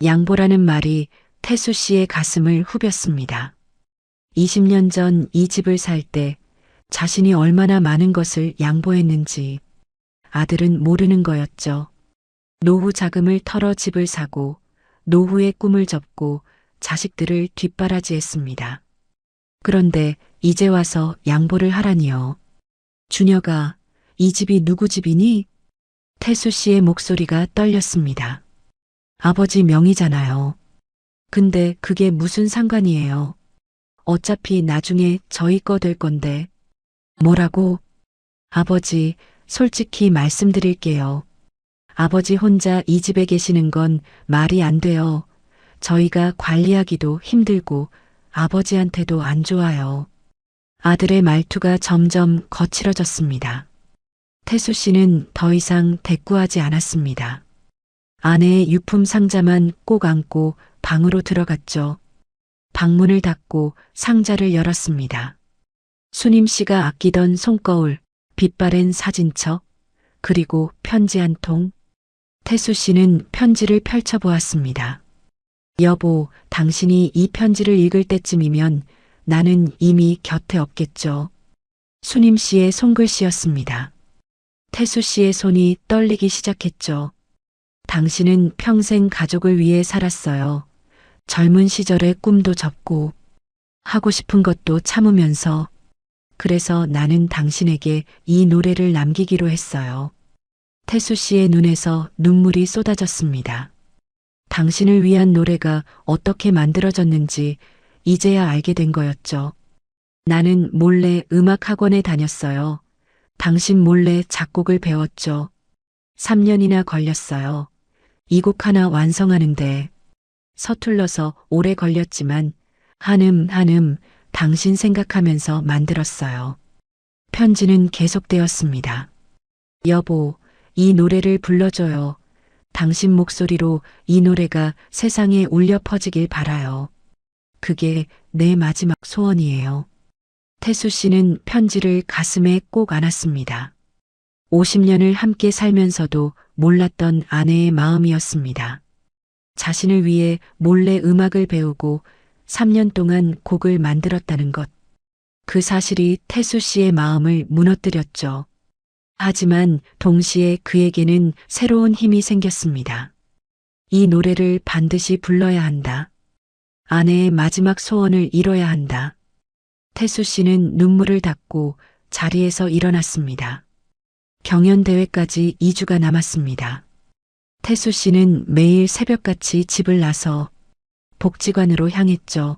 양보라는 말이 태수 씨의 가슴을 후볐습니다. 20년 전 이 집을 살 때 자신이 얼마나 많은 것을 양보했는지 아들은 모르는 거였죠. 노후 자금을 털어 집을 사고 노후의 꿈을 접고 자식들을 뒷바라지했습니다. 그런데 이제 와서 양보를 하라니요. 준혁아, 이 집이 누구 집이니? 태수 씨의 목소리가 떨렸습니다. 아버지 명의잖아요. 근데 그게 무슨 상관이에요. 어차피 나중에 저희 거 될 건데. 뭐라고? 아버지, 솔직히 말씀드릴게요. 아버지 혼자 이 집에 계시는 건 말이 안 돼요. 저희가 관리하기도 힘들고 아버지한테도 안 좋아요. 아들의 말투가 점점 거칠어졌습니다. 태수 씨는 더 이상 대꾸하지 않았습니다. 아내의 유품 상자만 꼭 안고 방으로 들어갔죠. 방문을 닫고 상자를 열었습니다. 수님 씨가 아끼던 손거울, 빛바랜 사진첩, 그리고 편지 한 통. 태수 씨는 편지를 펼쳐보았습니다. 여보, 당신이 이 편지를 읽을 때쯤이면 나는 이미 곁에 없겠죠. 수님 씨의 손글씨였습니다. 태수 씨의 손이 떨리기 시작했죠. 당신은 평생 가족을 위해 살았어요. 젊은 시절의 꿈도 접고 하고 싶은 것도 참으면서 그래서 나는 당신에게 이 노래를 남기기로 했어요. 태수 씨의 눈에서 눈물이 쏟아졌습니다. 당신을 위한 노래가 어떻게 만들어졌는지 이제야 알게 된 거였죠. 나는 몰래 음악 학원에 다녔어요. 당신 몰래 작곡을 배웠죠. 3년이나 걸렸어요. 이 곡 하나 완성하는데 서툴러서 오래 걸렸지만 한음 당신 생각하면서 만들었어요. 편지는 계속되었습니다. 여보, 이 노래를 불러줘요. 당신 목소리로 이 노래가 세상에 울려 퍼지길 바라요. 그게 내 마지막 소원이에요. 태수 씨는 편지를 가슴에 꼭 안았습니다. 50년을 함께 살면서도 몰랐던 아내의 마음이었습니다. 자신을 위해 몰래 음악을 배우고 3년 동안 곡을 만들었다는 것. 그 사실이 태수 씨의 마음을 무너뜨렸죠. 하지만 동시에 그에게는 새로운 힘이 생겼습니다. 이 노래를 반드시 불러야 한다. 아내의 마지막 소원을 이뤄야 한다. 태수 씨는 눈물을 닦고 자리에서 일어났습니다. 경연대회까지 2주가 남았습니다. 태수 씨는 매일 새벽같이 집을 나서 복지관으로 향했죠.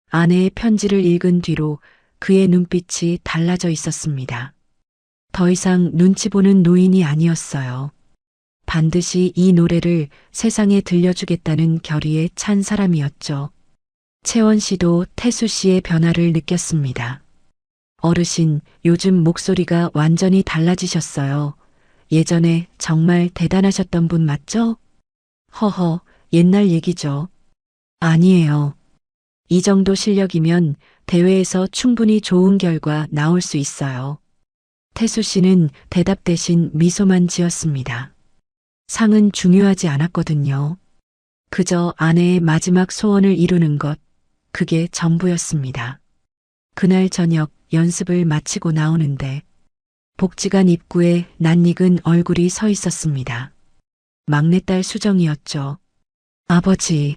아내의 편지를 읽은 뒤로 그의 눈빛이 달라져 있었습니다. 더 이상 눈치 보는 노인이 아니었어요. 반드시 이 노래를 세상에 들려주겠다는 결의에 찬 사람이었죠. 채원 씨도 태수 씨의 변화를 느꼈습니다. 어르신, 요즘 목소리가 완전히 달라지셨어요. 예전에 정말 대단하셨던 분 맞죠? 허허, 옛날 얘기죠. 아니에요. 이 정도 실력이면 대회에서 충분히 좋은 결과 나올 수 있어요. 태수 씨는 대답 대신 미소만 지었습니다. 상은 중요하지 않았거든요. 그저 아내의 마지막 소원을 이루는 것, 그게 전부였습니다. 그날 저녁 연습을 마치고 나오는데 복지관 입구에 낯익은 얼굴이 서 있었습니다. 막내딸 수정이었죠. 아버지,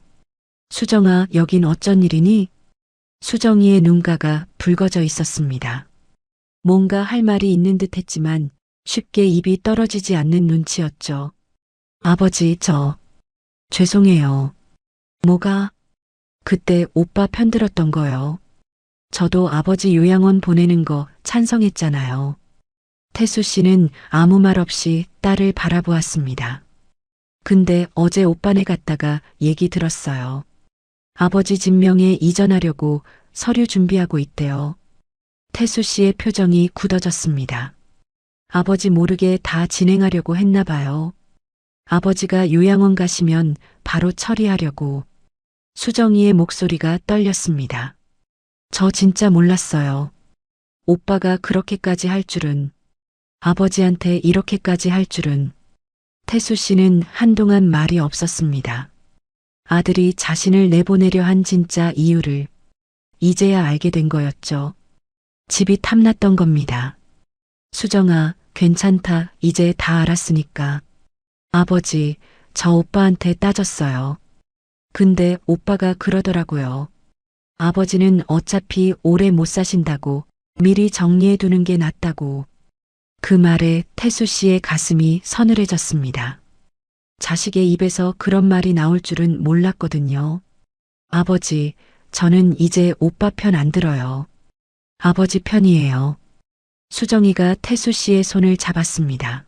수정아, 여긴 어쩐 일이니? 수정이의 눈가가 붉어져 있었습니다. 뭔가 할 말이 있는 듯 했지만 쉽게 입이 떨어지지 않는 눈치였죠. 아버지, 죄송해요. 뭐가? 그때 오빠 편들었던 거요. 저도 아버지 요양원 보내는 거 찬성했잖아요. 태수 씨는 아무 말 없이 딸을 바라보았습니다. 근데 어제 오빠네 갔다가 얘기 들었어요. 아버지 진명에 이전하려고 서류 준비하고 있대요. 태수 씨의 표정이 굳어졌습니다. 아버지 모르게 다 진행하려고 했나 봐요. 아버지가 요양원 가시면 바로 처리하려고. 수정이의 목소리가 떨렸습니다. 저 진짜 몰랐어요. 오빠가 그렇게까지 할 줄은, 아버지한테 이렇게까지 할 줄은. 태수 씨는 한동안 말이 없었습니다. 아들이 자신을 내보내려 한 진짜 이유를 이제야 알게 된 거였죠. 집이 탐났던 겁니다. 수정아, 괜찮다. 이제 다 알았으니까. 아버지, 저 오빠한테 따졌어요. 근데 오빠가 그러더라고요. 아버지는 어차피 오래 못 사신다고 미리 정리해 두는 게 낫다고. 그 말에 태수 씨의 가슴이 서늘해졌습니다. 자식의 입에서 그런 말이 나올 줄은 몰랐거든요. 아버지, 저는 이제 오빠 편 안 들어요. 아버지 편이에요. 수정이가 태수 씨의 손을 잡았습니다.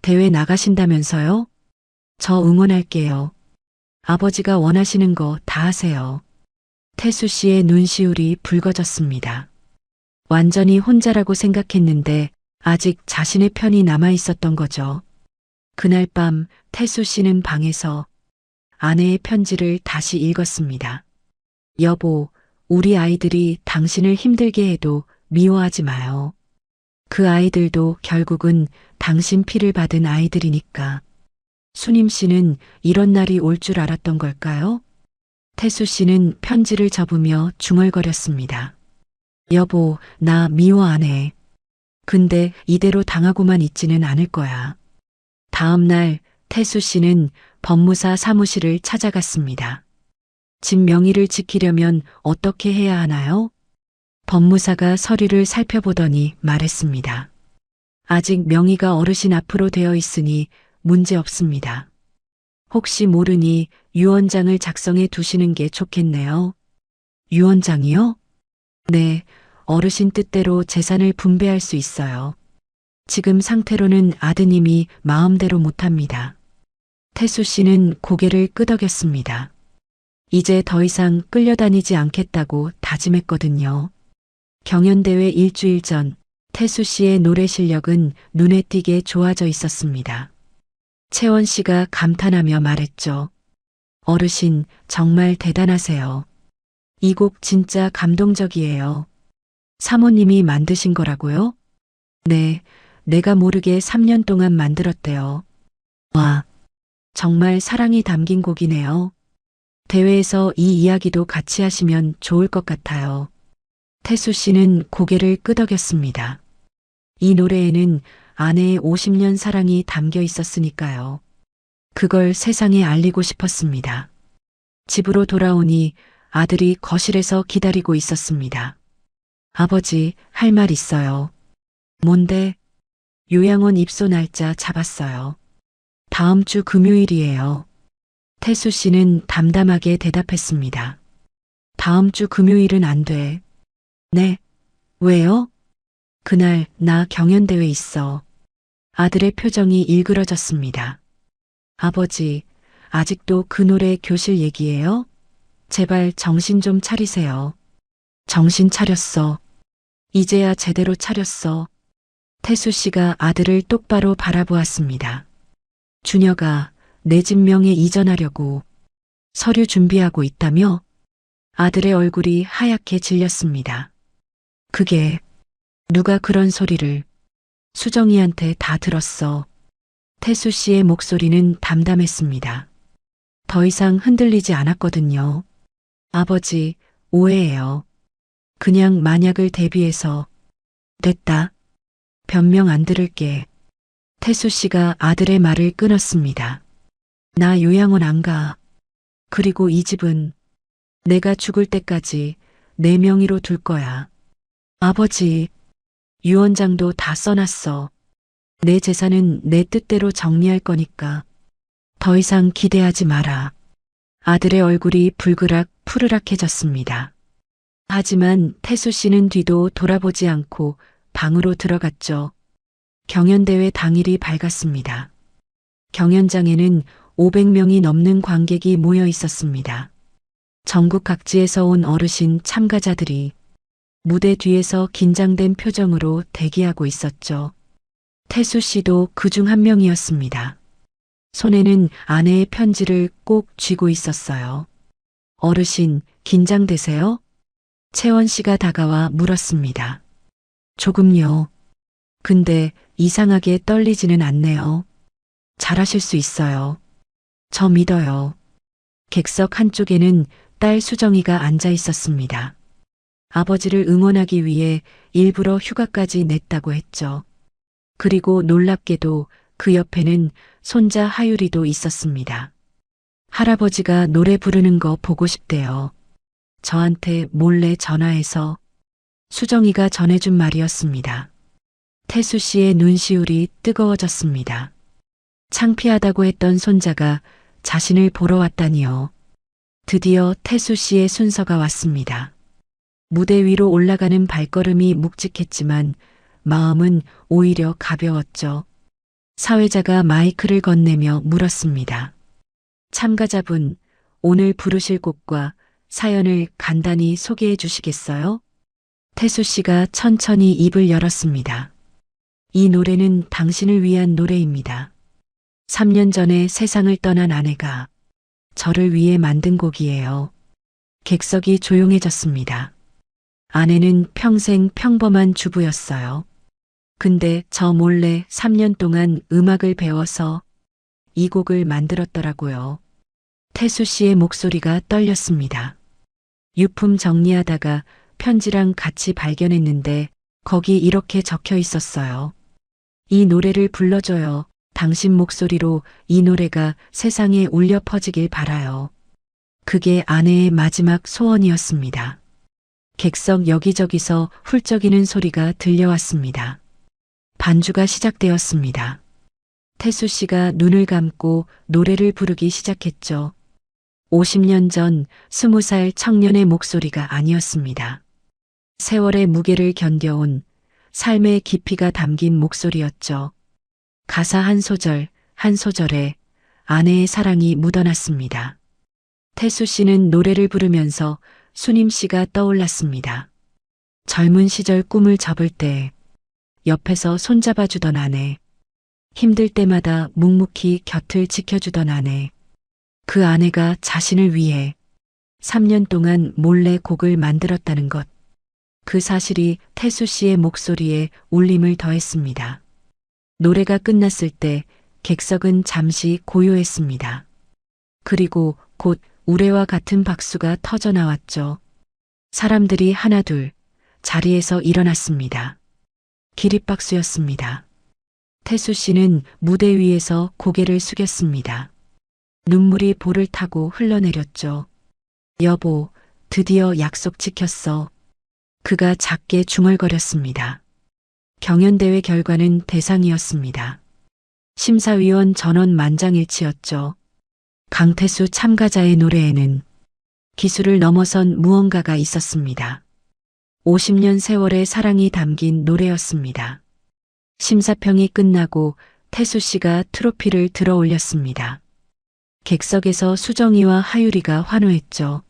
대회 나가신다면서요? 저 응원할게요. 아버지가 원하시는 거 다 하세요. 태수 씨의 눈시울이 붉어졌습니다. 완전히 혼자라고 생각했는데 아직 자신의 편이 남아 있었던 거죠. 그날 밤 태수 씨는 방에서 아내의 편지를 다시 읽었습니다. 여보, 우리 아이들이 당신을 힘들게 해도 미워하지 마요. 그 아이들도 결국은 당신 피를 받은 아이들이니까. 수님 씨는 이런 날이 올 줄 알았던 걸까요? 태수 씨는 편지를 접으며 중얼거렸습니다. 여보, 나 미워 안 해. 근데 이대로 당하고만 있지는 않을 거야. 다음 날 태수 씨는 법무사 사무실을 찾아갔습니다. 집 명의를 지키려면 어떻게 해야 하나요? 법무사가 서류를 살펴보더니 말했습니다. 아직 명의가 어르신 앞으로 되어 있으니 문제 없습니다. 혹시 모르니 유언장을 작성해 두시는 게 좋겠네요. 유언장이요? 네, 어르신 뜻대로 재산을 분배할 수 있어요. 지금 상태로는 아드님이 마음대로 못합니다. 태수 씨는 고개를 끄덕였습니다. 이제 더 이상 끌려다니지 않겠다고 다짐했거든요. 경연대회 일주일 전 태수 씨의 노래 실력은 눈에 띄게 좋아져 있었습니다. 채원 씨가 감탄하며 말했죠. 어르신, 정말 대단하세요. 이 곡 진짜 감동적이에요. 사모님이 만드신 거라고요? 네, 내가 모르게 3년 동안 만들었대요. 와, 정말 사랑이 담긴 곡이네요. 대회에서 이 이야기도 같이 하시면 좋을 것 같아요. 태수 씨는 고개를 끄덕였습니다. 이 노래에는 아내의 50년 사랑이 담겨 있었으니까요. 그걸 세상에 알리고 싶었습니다. 집으로 돌아오니 아들이 거실에서 기다리고 있었습니다. 아버지, 할 말 있어요. 뭔데? 요양원 입소 날짜 잡았어요. 다음 주 금요일이에요. 태수 씨는 담담하게 대답했습니다. 다음 주 금요일은 안 돼. 네? 왜요? 그날 나 경연대회 있어. 아들의 표정이 일그러졌습니다. 아버지, 아직도 그 노래 교실 얘기예요? 제발 정신 좀 차리세요. 정신 차렸어. 이제야 제대로 차렸어. 태수 씨가 아들을 똑바로 바라보았습니다. 준혁아, 내 집 명에 이전하려고 서류 준비하고 있다며? 아들의 얼굴이 하얗게 질렸습니다. 그게 누가 그런 소리를? 수정이한테 다 들었어. 태수 씨의 목소리는 담담했습니다. 더 이상 흔들리지 않았거든요. 아버지, 오해예요. 그냥 만약을 대비해서. 됐다. 변명 안 들을게. 태수 씨가 아들의 말을 끊었습니다. 나 요양원 안 가. 그리고 이 집은 내가 죽을 때까지 내 명의로 둘 거야. 아버지, 유언장도 다 써놨어. 내 재산은 내 뜻대로 정리할 거니까 더 이상 기대하지 마라. 아들의 얼굴이 불그락 푸르락해졌습니다. 하지만 태수 씨는 뒤도 돌아보지 않고 방으로 들어갔죠. 경연대회 당일이 밝았습니다. 경연장에는 500명이 넘는 관객이 모여 있었습니다. 전국 각지에서 온 어르신 참가자들이 무대 뒤에서 긴장된 표정으로 대기하고 있었죠. 태수 씨도 그중 한 명이었습니다. 손에는 아내의 편지를 꼭 쥐고 있었어요. 어르신, 긴장되세요? 채원 씨가 다가와 물었습니다. 조금요. 근데 이상하게 떨리지는 않네요. 잘하실 수 있어요. 저 믿어요. 객석 한쪽에는 딸 수정이가 앉아 있었습니다. 아버지를 응원하기 위해 일부러 휴가까지 냈다고 했죠. 그리고 놀랍게도 그 옆에는 손자 하율이도 있었습니다. 할아버지가 노래 부르는 거 보고 싶대요. 저한테 몰래 전화해서. 수정이가 전해준 말이었습니다. 태수 씨의 눈시울이 뜨거워졌습니다. 창피하다고 했던 손자가 자신을 보러 왔다니요. 드디어 태수 씨의 순서가 왔습니다. 무대 위로 올라가는 발걸음이 묵직했지만 마음은 오히려 가벼웠죠. 사회자가 마이크를 건네며 물었습니다. 참가자분, 오늘 부르실 곡과 사연을 간단히 소개해 주시겠어요? 태수 씨가 천천히 입을 열었습니다. 이 노래는 당신을 위한 노래입니다. 3년 전에 세상을 떠난 아내가 저를 위해 만든 곡이에요. 객석이 조용해졌습니다. 아내는 평생 평범한 주부였어요. 근데 저 몰래 3년 동안 음악을 배워서 이 곡을 만들었더라고요. 태수 씨의 목소리가 떨렸습니다. 유품 정리하다가 편지랑 같이 발견했는데 거기 이렇게 적혀 있었어요. 이 노래를 불러줘요. 당신 목소리로 이 노래가 세상에 울려 퍼지길 바라요. 그게 아내의 마지막 소원이었습니다. 객석 여기저기서 훌쩍이는 소리가 들려왔습니다. 반주가 시작되었습니다. 태수 씨가 눈을 감고 노래를 부르기 시작했죠. 50년 전 20살 청년의 목소리가 아니었습니다. 세월의 무게를 견뎌온 삶의 깊이가 담긴 목소리였죠. 가사 한 소절, 한 소절에 아내의 사랑이 묻어났습니다. 태수 씨는 노래를 부르면서 수님 씨가 떠올랐습니다. 젊은 시절 꿈을 접을 때 옆에서 손잡아주던 아내, 힘들 때마다 묵묵히 곁을 지켜주던 아내, 그 아내가 자신을 위해 3년 동안 몰래 곡을 만들었다는 것, 그 사실이 태수 씨의 목소리에 울림을 더했습니다. 노래가 끝났을 때 객석은 잠시 고요했습니다. 그리고 곧 우레와 같은 박수가 터져 나왔죠. 사람들이 하나둘 자리에서 일어났습니다. 기립박수였습니다. 태수 씨는 무대 위에서 고개를 숙였습니다. 눈물이 볼을 타고 흘러내렸죠. 여보, 드디어 약속 지켰어. 그가 작게 중얼거렸습니다. 경연대회 결과는 대상이었습니다. 심사위원 전원 만장일치였죠. 강태수 참가자의 노래에는 기술을 넘어선 무언가가 있었습니다. 50년 세월의 사랑이 담긴 노래였습니다. 심사평이 끝나고 태수 씨가 트로피를 들어 올렸습니다. 객석에서 수정이와 하유리가 환호했죠.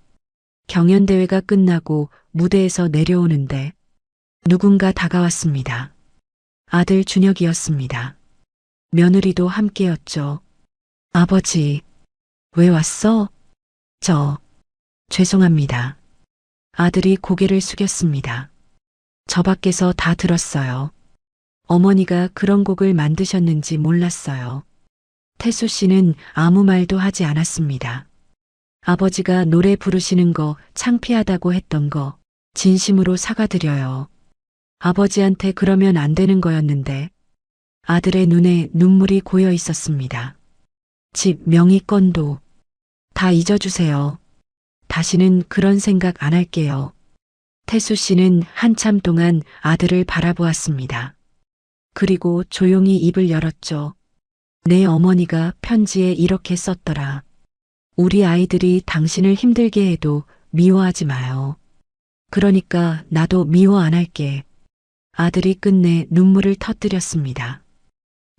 경연대회가 끝나고 무대에서 내려오는데 누군가 다가왔습니다. 아들 준혁이었습니다. 며느리도 함께였죠. 아버지, 왜 왔어? 죄송합니다. 아들이 고개를 숙였습니다. 저 밖에서 다 들었어요. 어머니가 그런 곡을 만드셨는지 몰랐어요. 태수 씨는 아무 말도 하지 않았습니다. 아버지가 노래 부르시는 거 창피하다고 했던 거 진심으로 사과드려요. 아버지한테 그러면 안 되는 거였는데 아들의 눈에 눈물이 고여 있었습니다. 집 명의권도 다 잊어주세요. 다시는 그런 생각 안 할게요. 태수 씨는 한참 동안 아들을 바라보았습니다. 그리고 조용히 입을 열었죠. 내 어머니가 편지에 이렇게 썼더라. 우리 아이들이 당신을 힘들게 해도 미워하지 마요. 그러니까 나도 미워 안 할게. 아들이 끝내 눈물을 터뜨렸습니다.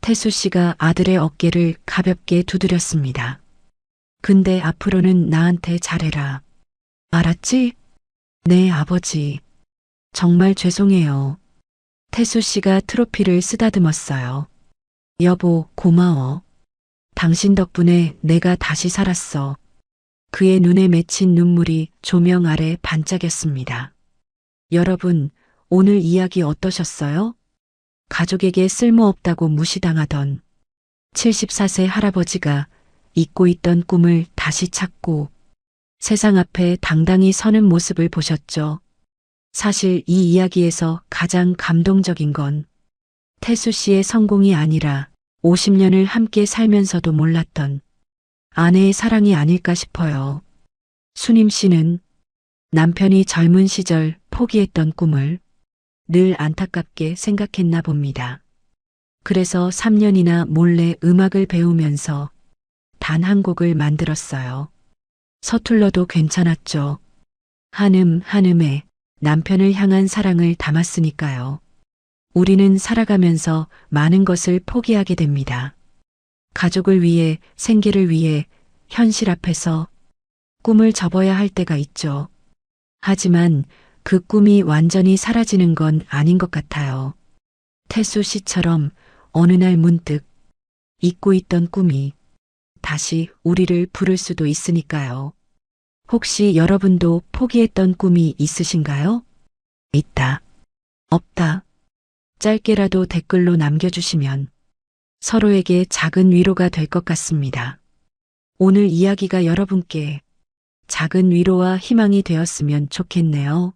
태수 씨가 아들의 어깨를 가볍게 두드렸습니다. 근데 앞으로는 나한테 잘해라. 알았지? 네, 아버지. 정말 죄송해요. 태수 씨가 트로피를 쓰다듬었어요. 여보, 고마워. 당신 덕분에 내가 다시 살았어. 그의 눈에 맺힌 눈물이 조명 아래 반짝였습니다. 여러분, 오늘 이야기 어떠셨어요? 가족에게 쓸모없다고 무시당하던 74세 할아버지가 잊고 있던 꿈을 다시 찾고 세상 앞에 당당히 서는 모습을 보셨죠. 사실 이 이야기에서 가장 감동적인 건 태수 씨의 성공이 아니라 50년을 함께 살면서도 몰랐던 아내의 사랑이 아닐까 싶어요. 수님 씨는 남편이 젊은 시절 포기했던 꿈을 늘 안타깝게 생각했나 봅니다. 그래서 3년이나 몰래 음악을 배우면서 단 한 곡을 만들었어요. 서툴러도 괜찮았죠. 한음 한음에 남편을 향한 사랑을 담았으니까요. 우리는 살아가면서 많은 것을 포기하게 됩니다. 가족을 위해, 생계를 위해 현실 앞에서 꿈을 접어야 할 때가 있죠. 하지만 그 꿈이 완전히 사라지는 건 아닌 것 같아요. 태수 씨처럼 어느 날 문득 잊고 있던 꿈이 다시 우리를 부를 수도 있으니까요. 혹시 여러분도 포기했던 꿈이 있으신가요? 있다. 없다. 짧게라도 댓글로 남겨주시면 서로에게 작은 위로가 될 것 같습니다. 오늘 이야기가 여러분께 작은 위로와 희망이 되었으면 좋겠네요.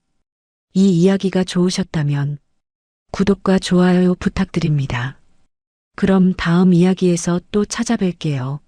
이 이야기가 좋으셨다면 구독과 좋아요 부탁드립니다. 그럼 다음 이야기에서 또 찾아뵐게요.